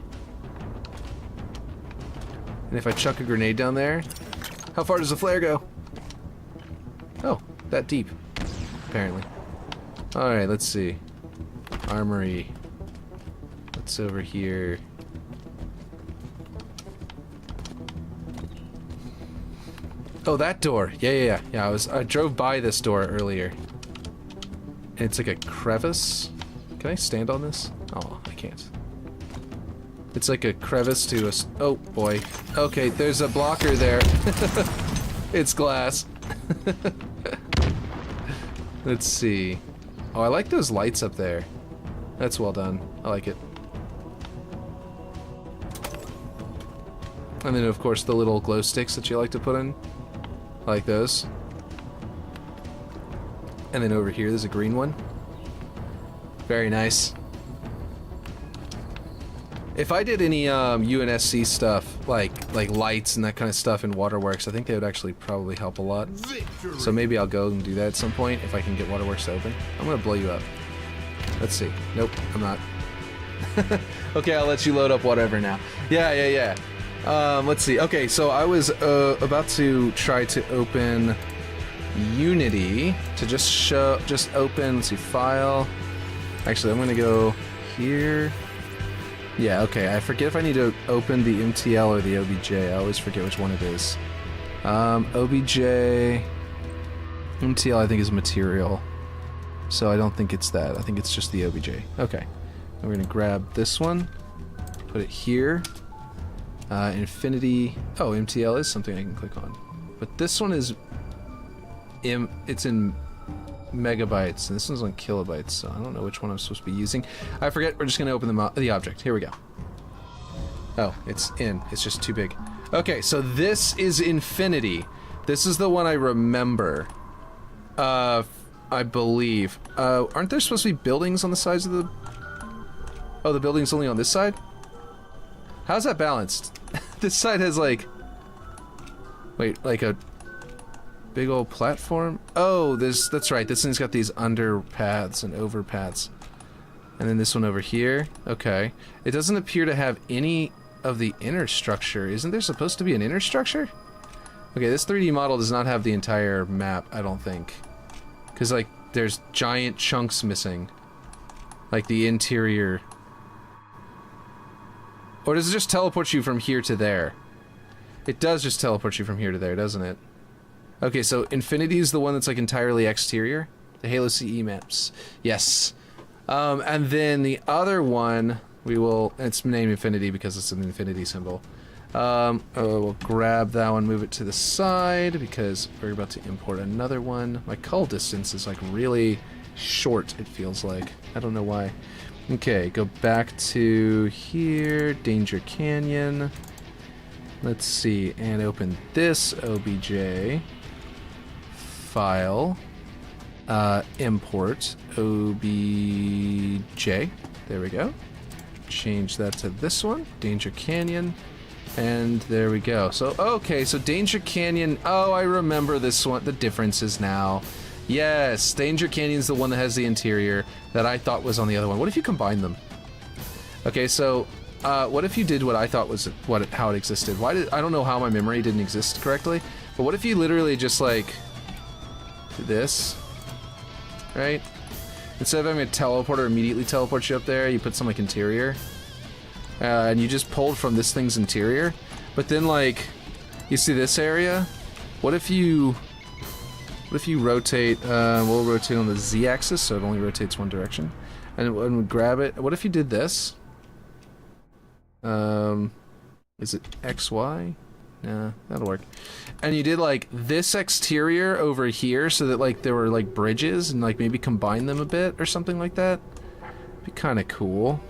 And if I chuck a grenade down there... How far does the flare go? Oh, that deep. Apparently. Alright, let's see. Armory. What's over here? Oh, that door. Yeah. I drove by this door earlier. And it's like a crevice. Can I stand on this? Oh, I can't. It's like a crevice to a... Oh, boy. Okay, there's a blocker there. It's glass. Let's see. Oh, I like those lights up there. That's well done. I like it. And then, of course, the little glow sticks that you like to put in. I like those. And then over here, there's a green one. Very nice. If I did any UNSC stuff, like lights and that kind of stuff in Waterworks, I think they would actually probably help a lot. Victory. So maybe I'll go and do that at some point if I can get Waterworks to open. I'm gonna blow you up. Let's see. Nope, I'm not. Okay, I'll let you load up whatever now. Yeah. Let's see. Okay, so I was about to try to open Unity to just open. Let's see, file. Actually, I'm gonna go here. Yeah, okay, I forget if I need to open the MTL or the OBJ. I always forget which one it is. OBJ... MTL I think is material. So I don't think it's that. I think it's just the OBJ. Okay. And we're gonna grab this one. Put it here. Infinity... Oh, MTL is something I can click on. But this one is... It's in megabytes, and this one's on kilobytes, so I don't know which one I'm supposed to be using. I forget. We're just gonna open the object. Here we go. Oh, it's just too big. Okay, so this is Infinity. This is the one I remember. I believe. Aren't there supposed to be buildings on the sides of the... Oh, the building's only on this side? How's that balanced? This side has like... Wait, like a... big old platform? Oh, that's right. This thing's got these underpaths and overpaths. And then this one over here. Okay. It doesn't appear to have any of the inner structure. Isn't there supposed to be an inner structure? Okay, this 3D model does not have the entire map, I don't think. Because, like, there's giant chunks missing. Like the interior. Or does it just teleport you from here to there? It does just teleport you from here to there, doesn't it? Okay, so Infinity is the one that's like entirely exterior. The Halo CE maps. Yes. And then the other one, it's named Infinity because it's an infinity symbol. We'll grab that one, move it to the side because we're about to import another one. My call distance is like really short, it feels like. I don't know why. Okay, go back to here, Danger Canyon. Let's see, and open this OBJ. File, import OBJ. There we go. Change that to this one, Danger Canyon, and there we go. So, okay, so Danger Canyon, oh, I remember this one, the differences now. Yes, Danger Canyon's the one that has the interior that I thought was on the other one. What if you combine them? Okay, so, what if you did what I thought was how it existed? I don't know how my memory didn't exist correctly, but what if you literally just, like... this, right? Instead of having a teleporter immediately teleport you up there, you put some like interior, and you just pulled from this thing's interior. But then, like, you see this area? What if you rotate? We'll rotate on the Z-axis, so it only rotates one direction, and we grab it. What if you did this? Is it XY? Yeah, that'll work. And you did like this exterior over here so that like there were like bridges and like maybe combine them a bit or something like that. Be kind of cool.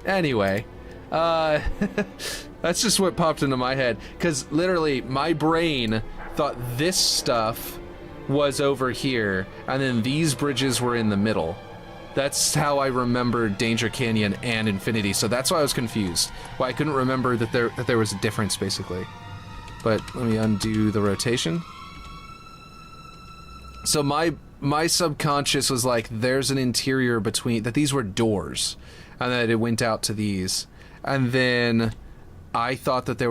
Anyway, that's just what popped into my head because literally my brain thought this stuff was over here and then these bridges were in the middle. That's how I remembered Danger Canyon and Infinity, so that's why I was confused. Why I couldn't remember that there was a difference basically. But let me undo the rotation. So my subconscious was like, there's an interior between, that these were doors, and that it went out to these. And then I thought that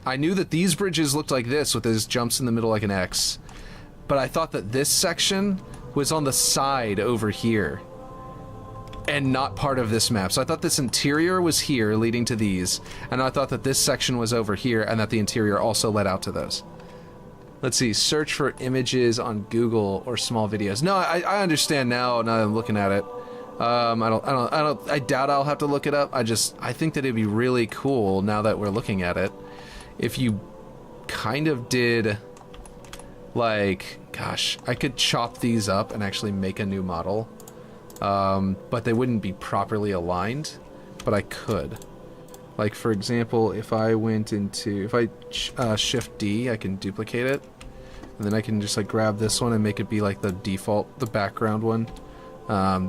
I knew that these bridges looked like this, with those jumps in the middle like an X. But I thought that this section was on the side over here, and not part of this map. So I thought this interior was here, leading to these, and I thought that this section was over here, and that the interior also led out to those. Let's see, search for images on Google or small videos. No, I understand now that I'm looking at it. I doubt I'll have to look it up. I think that it'd be really cool now that we're looking at it if you kind of did like gosh, I could chop these up and actually make a new model. But they wouldn't be properly aligned, but I could. Like, for example, if I shift D, I can duplicate it. And then I can just like grab this one and make it be like the default, the background one.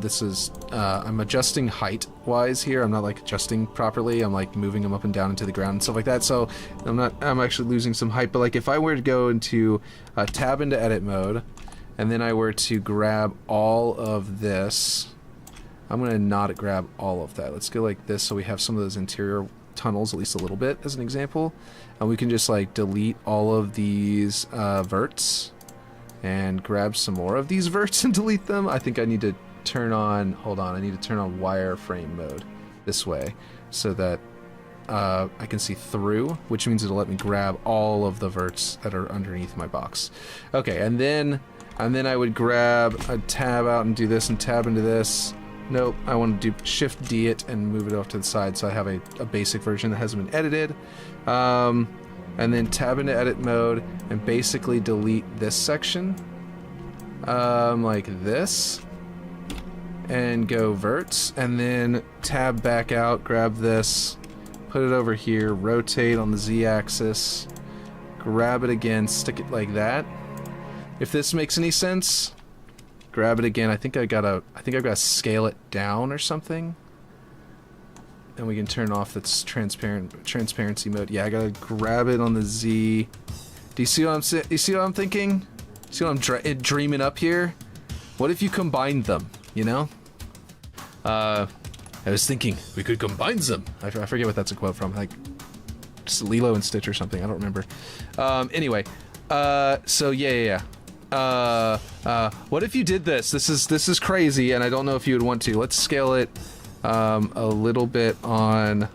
This is, I'm adjusting height-wise here. I'm not like adjusting properly. I'm like moving them up and down into the ground and stuff like that. So I'm actually losing some height. But like if I were to go into tab into edit mode, and then I were to grab all of this, I'm gonna not grab all of that. Let's go like this so we have some of those interior tunnels at least a little bit as an example. And we can just like delete all of these verts and grab some more of these verts and delete them. I think I need to turn on, hold on, I need to turn on wireframe mode this way so that I can see through, which means it'll let me grab all of the verts that are underneath my box. Okay, and then I would grab a tab out and do this and tab into this. Nope, I want to do Shift D it and move it off to the side so I have a basic version that hasn't been edited. And then tab into edit mode and basically delete this section. Like this. And go verts. And then tab back out, grab this, put it over here, rotate on the Z axis, grab it again, stick it like that. If this makes any sense, grab it again. I think I've got to scale it down or something. And we can turn off that's transparency mode. Yeah, I gotta grab it on the Z. Do you see what I'm thinking? See what I'm dreaming up here? What if you combined them? You know? I was thinking we could combine them. I forget what that's a quote from. Like just Lilo and Stitch or something. I don't remember. Anyway, so yeah. What if you did this? This is crazy, and I don't know if you would want to. Let's scale it a little bit on.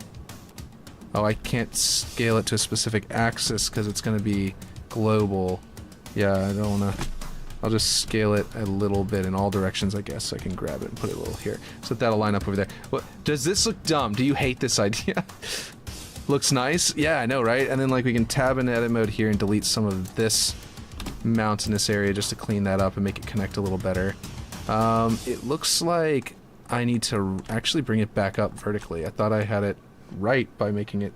Oh, I can't scale it to a specific axis because it's going to be global. Yeah, I don't want to. I'll just scale it a little bit in all directions, I guess. So I can grab it and put it a little here, so that'll line up over there. What does this look dumb? Do you hate this idea? Looks nice. Yeah, I know, right? And then like we can tab in edit mode here and delete some of this mountainous area just to clean that up and make it connect a little better. It looks like I need to actually bring it back up vertically. I thought I had it right by making it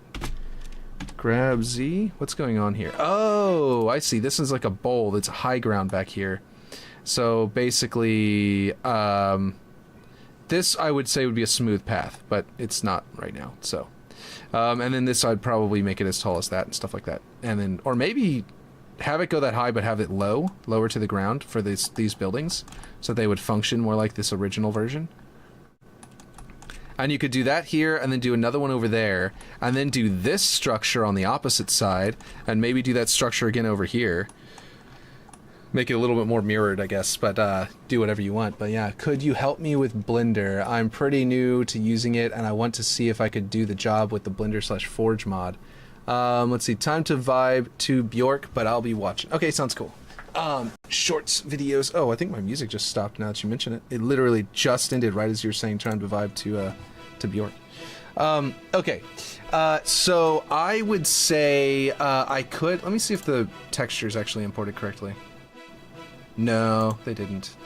grab Z. What's going on here? Oh, I see. This is like a bowl that's high ground back here. So basically, this I would say would be a smooth path, but it's not right now. So, and then this I'd probably make it as tall as that and stuff like that. And then, or maybe have it go that high, but have it lower to the ground for these buildings, so they would function more like this original version. And you could do that here, and then do another one over there, and then do this structure on the opposite side, and maybe do that structure again over here. Make it a little bit more mirrored, I guess, but do whatever you want. But yeah, could you help me with Blender? I'm pretty new to using it, and I want to see if I could do the job with the Blender/Forge mod. Let's see, time to vibe to Bjork, but I'll be watching. Okay, sounds cool. Shorts, videos. Oh, I think my music just stopped now that you mention it. It literally just ended right as you were saying time to vibe to Bjork. Okay, so I would say I could. Let me see if the texture is actually imported correctly. No, they didn't.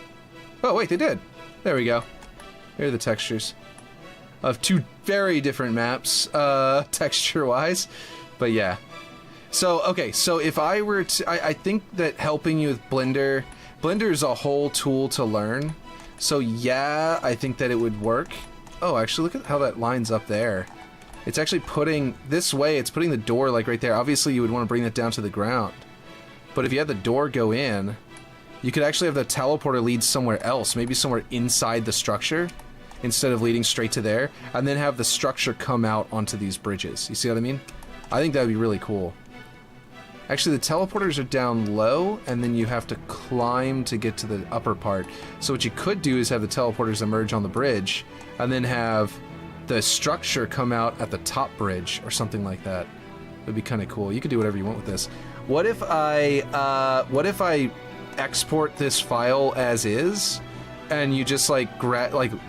Oh, wait, they did. There we go. Here are the textures of two very different maps, texture-wise. But yeah. So, okay, so if I were to... I think that helping you with Blender is a whole tool to learn. So yeah, I think that it would work. Oh, actually, look at how that lines up there. It's actually putting... This way, it's putting the door, like, right there. Obviously, you would want to bring that down to the ground. But if you had the door go in, you could actually have the teleporter lead somewhere else. Maybe somewhere inside the structure, instead of leading straight to there. And then have the structure come out onto these bridges. You see what I mean? I think that would be really cool. Actually, the teleporters are down low, and then you have to climb to get to the upper part. So what you could do is have the teleporters emerge on the bridge, and then have the structure come out at the top bridge, or something like that. It'd be kind of cool. You could do whatever you want with this. What if I export this file as is, and you just like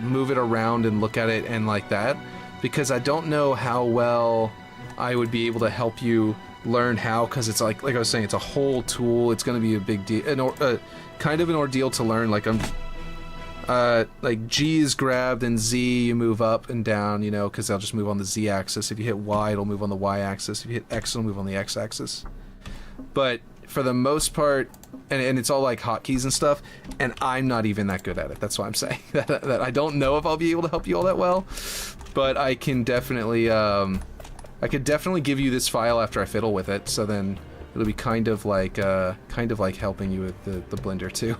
move it around and look at it and like that? Because I don't know how well I would be able to help you learn how, because it's like I was saying, it's a whole tool. It's going to be a big deal, kind of an ordeal to learn. Like like G is grabbed and Z you move up and down, you know, because they'll just move on the Z axis. If you hit Y, it'll move on the Y axis. If you hit X, it'll move on the X axis. But for the most part, and it's all like hotkeys and stuff, and I'm not even that good at it. That's why I'm saying that I don't know if I'll be able to help you all that well, but I can definitely I could definitely give you this file after I fiddle with it, so then it'll be kind of like helping you with the blender too.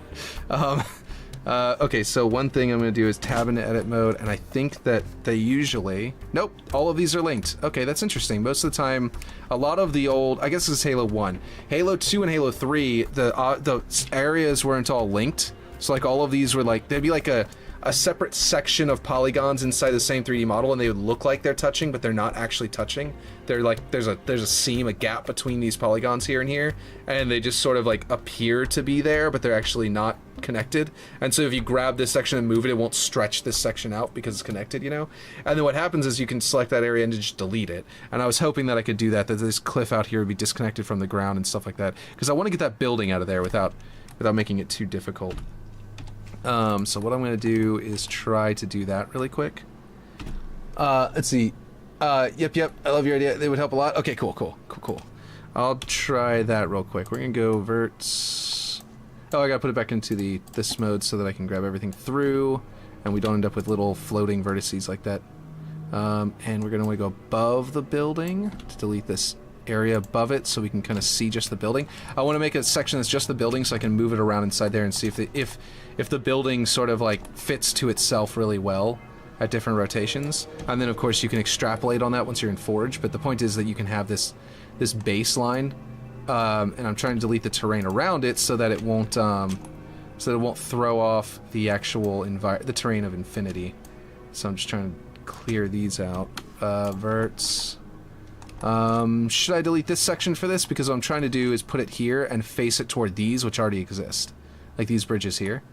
Okay, so one thing I'm going to do is tab into edit mode, and I think that they usually... Nope, all of these are linked. Okay, that's interesting. Most of the time, a lot of the old... I guess this is Halo 1. Halo 2 and Halo 3, the areas weren't all linked. So, like, all of these were, like... They'd be, like, a separate section of polygons inside the same 3D model, and they would look like they're touching, but they're not actually touching. They're, like... There's a seam, a gap between these polygons here and here, and they just sort of, like, appear to be there, but they're actually not connected. And so if you grab this section and move it, it won't stretch this section out because it's connected, you know? And then what happens is you can select that area and just delete it. And I was hoping that I could do that this cliff out here would be disconnected from the ground and stuff like that, because I want to get that building out of there without making it too difficult. So what I'm going to do is try to do that really quick. Let's see. Yep, I love your idea. They would help a lot. Okay, cool. I'll try that real quick. We're going to go verts... Oh, I gotta put it back into this mode so that I can grab everything through, and we don't end up with little floating vertices like that. And we're gonna want to go above the building to delete this area above it so we can kind of see just the building. I want to make a section that's just the building so I can move it around inside there and see if the building sort of like fits to itself really well at different rotations. And then of course you can extrapolate on that once you're in Forge, but the point is that you can have this baseline. And I'm trying to delete the terrain around it so that it won't throw off the actual the terrain of infinity. So I'm just trying to clear these out. Verts. Should I delete this section for this? Because what I'm trying to do is put it here and face it toward these, which already exist, like these bridges here.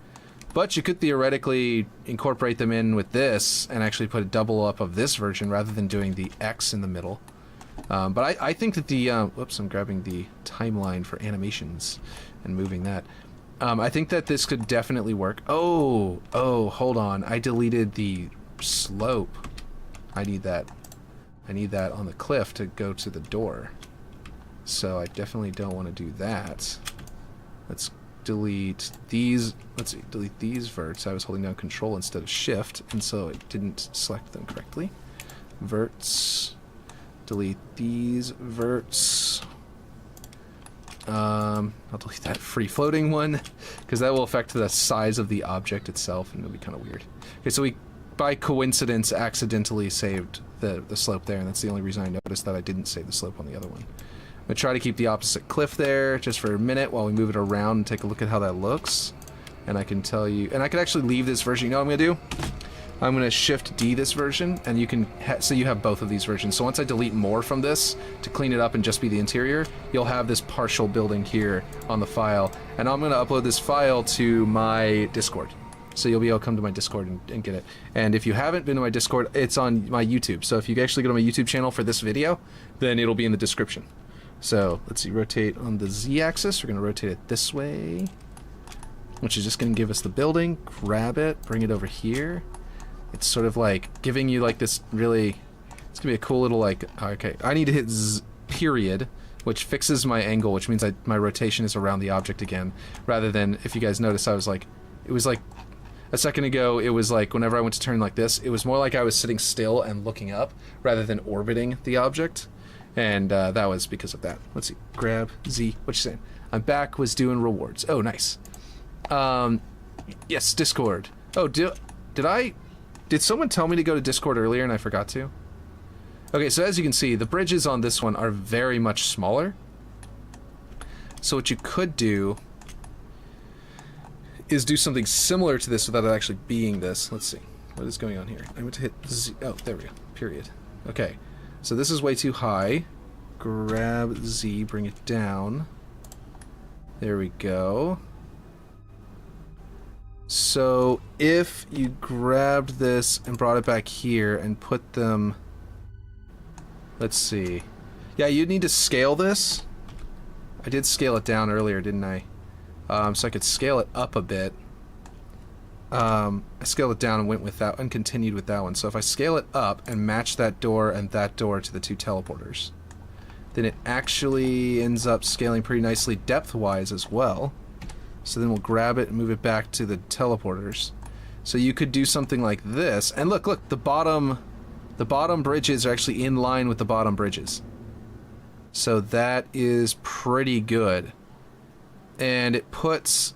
But you could theoretically incorporate them in with this and actually put a double up of this version rather than doing the X in the middle. But I think that the... whoops, I'm grabbing the timeline for animations and moving that. I think that this could definitely work. Oh, hold on. I deleted the slope. I need that on the cliff to go to the door. So I definitely don't want to do that. Let's delete these... Let's see, delete these verts. I was holding down Control instead of Shift, and so it didn't select them correctly. Verts... Delete these verts. I'll delete that free floating one because that will affect the size of the object itself and it'll be kind of weird. Okay, so we by coincidence accidentally saved the slope there, and that's the only reason I noticed that I didn't save the slope on the other one. I'm gonna try to keep the opposite cliff there just for a minute while we move it around and take a look at how that looks. And I can tell you, and I could actually leave this version. You know what I'm gonna do? I'm going to Shift D this version, and you can so you have both of these versions. So once I delete more from this to clean it up and just be the interior, you'll have this partial building here on the file. And I'm going to upload this file to my Discord. So you'll be able to come to my Discord and get it. And if you haven't been to my Discord, it's on my YouTube. So if you actually go to my YouTube channel for this video, then it'll be in the description. So let's see, rotate on the Z axis. We're going to rotate it this way, which is just going to give us the building. Grab it, bring it over here. It's sort of like giving you like this really, it's gonna be a cool little like, okay, I need to hit Z period, which fixes my angle, which means my rotation is around the object again, rather than, if you guys notice, it was like a second ago, it was like whenever I went to turn like this, it was more like I was sitting still and looking up rather than orbiting the object, and that was because of that. Let's see, grab Z, what you saying? I'm back, was doing rewards. Oh, nice. Yes, Discord. Oh, did someone tell me to go to Discord earlier and I forgot to? Okay, so as you can see, the bridges on this one are very much smaller. So what you could do is do something similar to this without it actually being this. Let's see. What is going on here? I went to hit Z. Oh, there we go. Period. Okay. So this is way too high. Grab Z, bring it down. There we go. So if you grabbed this and brought it back here and put them, let's see, Yeah, you'd need to scale this. I did scale it down earlier, didn't I? So I could scale it up a bit. I scaled it down and went with that and continued with that one. So if I scale it up and match that door and that door to the 2 teleporters, then it actually ends up scaling pretty nicely depth-wise as well. So then we'll grab it and move it back to the teleporters. So you could do something like this. And look, the bottom bridges are actually in line with the bottom bridges. So that is pretty good. And it puts...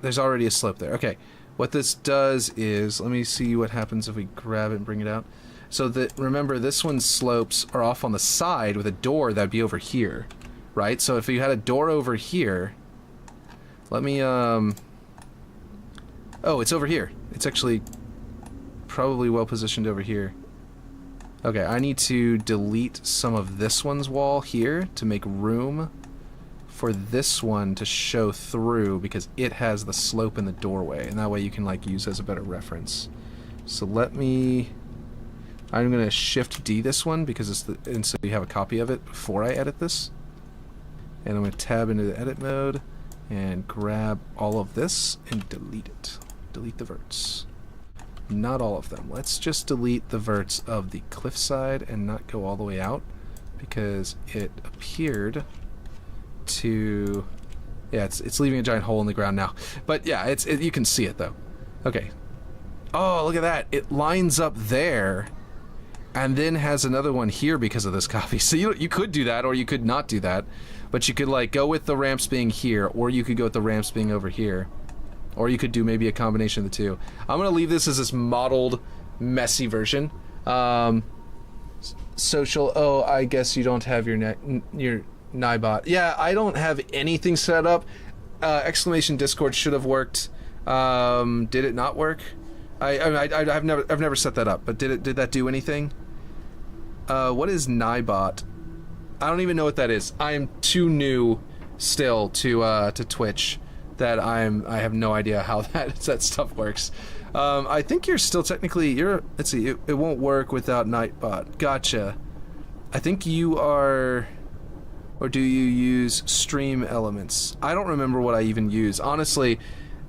There's already a slope there. Okay. What this does is... Let me see what happens if we grab it and bring it out. So remember, this one's slopes are off on the side with a door that'd be over here. Right? So if you had a door over here... Let me, Oh, it's over here. It's actually probably well positioned over here. Okay, I need to delete some of this one's wall here to make room for this one to show through because it has the slope in the doorway, and that way you can like use as a better reference. So I'm gonna Shift D this one because it's and so you have a copy of it before I edit this. And I'm gonna tab into the edit mode and grab all of this and delete it. Delete the verts. Not all of them. Let's just delete the verts of the cliffside and not go all the way out because it appeared to... Yeah, it's leaving a giant hole in the ground now. But yeah, you can see it though. Okay. Oh, look at that. It lines up there and then has another one here because of this copy. So you could do that or you could not do that. But you could like go with the ramps being here, or you could go with the ramps being over here. Or you could do maybe a combination of the two. I'm going to leave this as this modeled, messy version. Social, oh, I guess you don't have your Nibot. Yeah, I don't have anything set up. Exclamation Discord should have worked. Did it not work? I've never set that up, but did that do anything? What is Nibot? I don't even know what that is. I am too new still to Twitch that I have no idea how that stuff works. I think you're still technically let's see, it won't work without Nightbot. Gotcha. I think you are, or do you use stream elements? I don't remember what I even use. Honestly,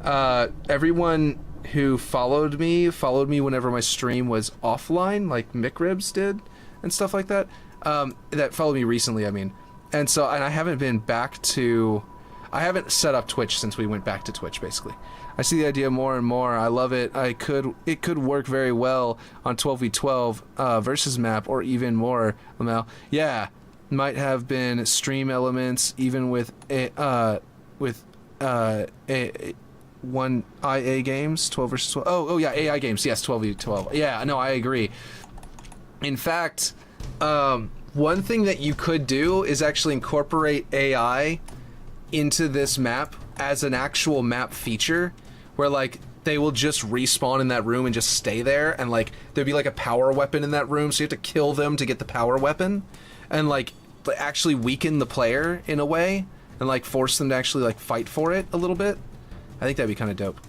everyone who followed me whenever my stream was offline, like McRibs did and stuff like that. That followed me recently, I mean. And I haven't been back to... I haven't set up Twitch since we went back to Twitch, basically. I see the idea more and more. I love it. It could work very well on 12v12 versus map, or even more. Yeah, might have been stream elements, even with one IA games, 12 versus 12. Oh yeah, AI games. Yes, 12v12. Yeah, no, I agree. In fact... one thing that you could do is actually incorporate AI into this map as an actual map feature where like they will just respawn in that room and just stay there, and like there'd be like a power weapon in that room, so you have to kill them to get the power weapon, and like actually weaken the player in a way and like force them to actually like fight for it a little bit. I think that'd be kind of dope.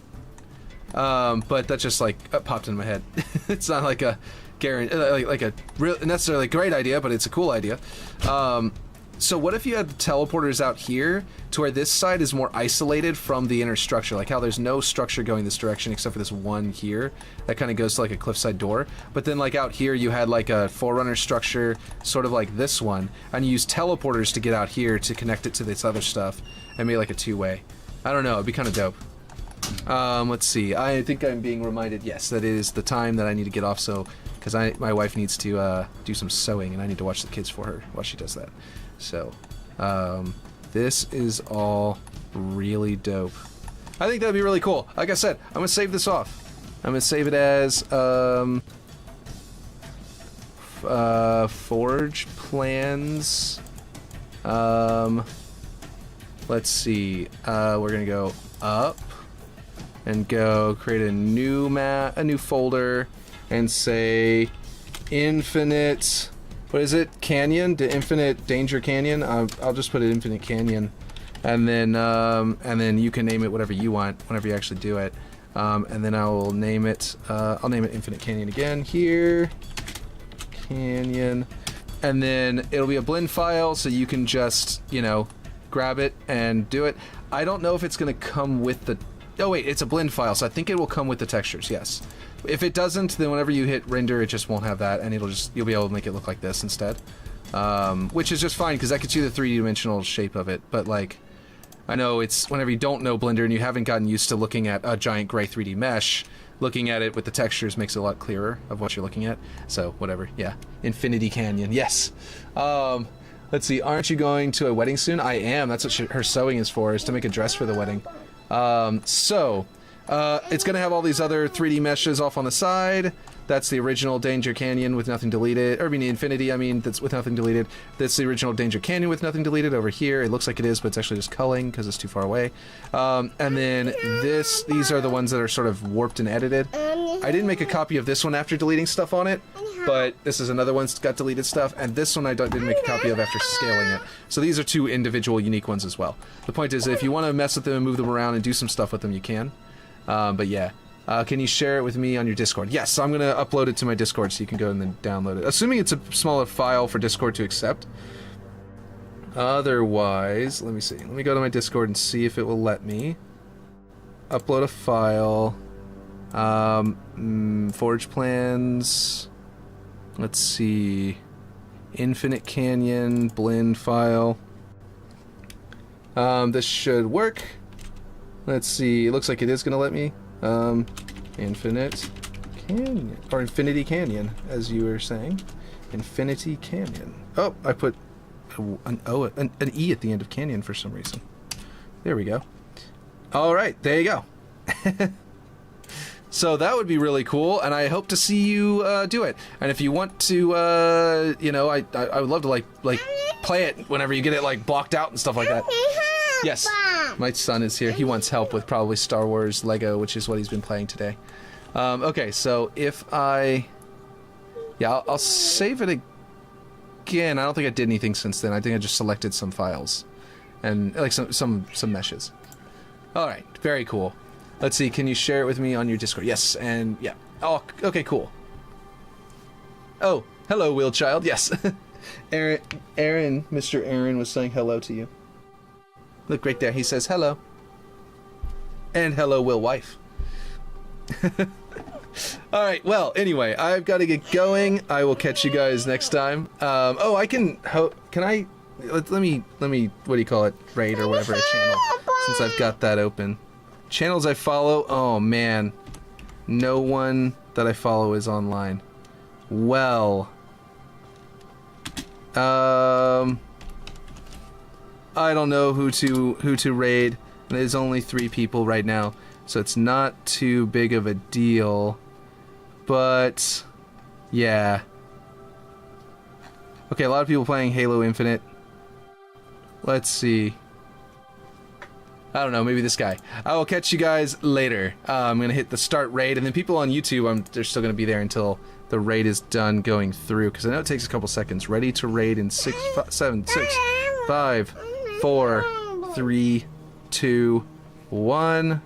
But that just like popped in my head. It's not like a like a real necessarily great idea, but it's a cool idea. So what if you had teleporters out here to where this side is more isolated from the inner structure, like how there's no structure going this direction except for this one here that kind of goes to like a cliffside door, but then like out here you had like a forerunner structure sort of like this one, and you use teleporters to get out here to connect it to this other stuff and make like a two-way. I don't know, it'd be kind of dope. Let's see, I think I'm being reminded, yes, that is the time that I need to get off, so because my wife needs to do some sewing and I need to watch the kids for her while she does that. So this is all really dope. I think that'd be really cool. Like I said, I'm gonna save this off. I'm gonna save it as forge plans. Let's see, we're gonna go up and go create a new map, a new folder, and say infinite, what is it, canyon, the infinite danger canyon. I'll just put it infinite canyon, and then you can name it whatever you want whenever you actually do it, and then I will name it I'll name it infinite canyon again here, canyon. and then it'll be a blend file, so you can just, you know, grab it and do it. I don't know if it's going to come with the... Oh wait, it's a blend file, so I think it will come with the textures, yes. If it doesn't, then whenever you hit render, it just won't have that, and you'll be able to make it look like this instead. Which is just fine, because that gets you the 3D-dimensional shape of it, but like, I know it's whenever you don't know Blender and you haven't gotten used to looking at a giant gray 3D mesh, looking at it with the textures makes it a lot clearer of what you're looking at. So, whatever, yeah. Infinity Canyon, yes. Let's see, aren't you going to a wedding soon? I am, that's what her sewing is for, is to make a dress for the wedding. It's gonna have all these other 3D meshes off on the side. That's the original Danger Canyon with nothing deleted, or I mean Infinity, that's with nothing deleted. That's the original Danger Canyon with nothing deleted over here. It looks like it is, but it's actually just culling because it's too far away. And then these are the ones that are sort of warped and edited. I didn't make a copy of this one after deleting stuff on it, but this is another one that's got deleted stuff, and this one I didn't make a copy of after scaling it. So these are two individual unique ones as well. The point is, if you want to mess with them and move them around and do some stuff with them, you can. But yeah. Can you share it with me on your Discord? Yes, so I'm going to upload it to my Discord so you can go and then download it. Assuming it's a smaller file for Discord to accept. Otherwise, let me see. Let me go to my Discord and see if it will let me upload a file. Forge plans. Let's see. Infinite Canyon, blend file. This should work. Let's see. It looks like it is going to let me. Infinite Canyon, or Infinity Canyon, as you were saying. Infinity Canyon. Oh, I put an E at the end of Canyon for some reason. There we go. Alright, there you go. So that would be really cool, and I hope to see you do it. And if you want to, you know, I would love to like play it whenever you get it like blocked out and stuff like that. Yes, my son is here. He wants help with probably Star Wars Lego, which is what he's been playing today. Okay, so if I'll save it again. I don't think I did anything since then. I think I just selected some files and like some meshes. All right, very cool. Let's see. Can you share it with me on your Discord? Yes, and yeah. Oh, okay, cool. Oh, hello, Will Child. Yes, Aaron, Mr. Aaron was saying hello to you. Look right there, he says hello. And hello, Will Wife. Alright, well, anyway, I've got to get going. I will catch you guys next time. Oh, I can I... Let me, what do you call it? Raid or whatever, a channel. Since I've got that open. Channels I follow? Oh, man. No one that I follow is online. Well... I don't know who to raid. There's only 3 people right now, so it's not too big of a deal. But yeah. Okay, a lot of people playing Halo Infinite. Let's see. I don't know, maybe this guy. I will catch you guys later. I'm gonna hit the start raid, and then people on YouTube, they're still gonna be there until the raid is done going through, because I know it takes a couple seconds. Ready to raid in 6, 7, 6, 5, 4, 3, 2, 1,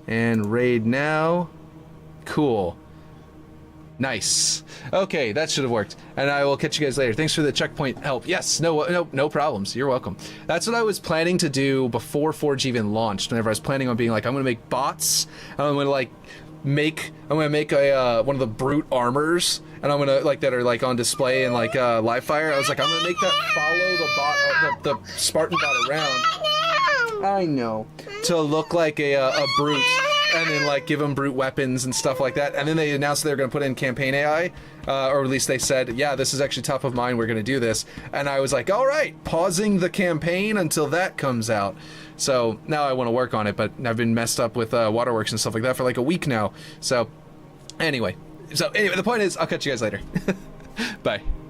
and raid now. Cool. Nice. Okay, that should have worked. And I will catch you guys later. Thanks for the checkpoint help. Yes, no problems. You're welcome. That's what I was planning to do before Forge even launched. Whenever I was planning on being like, I'm gonna make bots, and I'm gonna make a one of the brute armors, and I'm gonna that are on display in live fire. I was like, I'm gonna make that follow the bot, the Spartan bot around. I know, to look like a brute, and then give them brute weapons and stuff like that. And then they announced they were gonna put in campaign AI, or at least they said, yeah, this is actually top of mind. We're gonna do this, and I was like, all right, pausing the campaign until that comes out. So now I want to work on it, but I've been messed up with Waterworks and stuff like that for a week now. So anyway, the point is, I'll catch you guys later. Bye.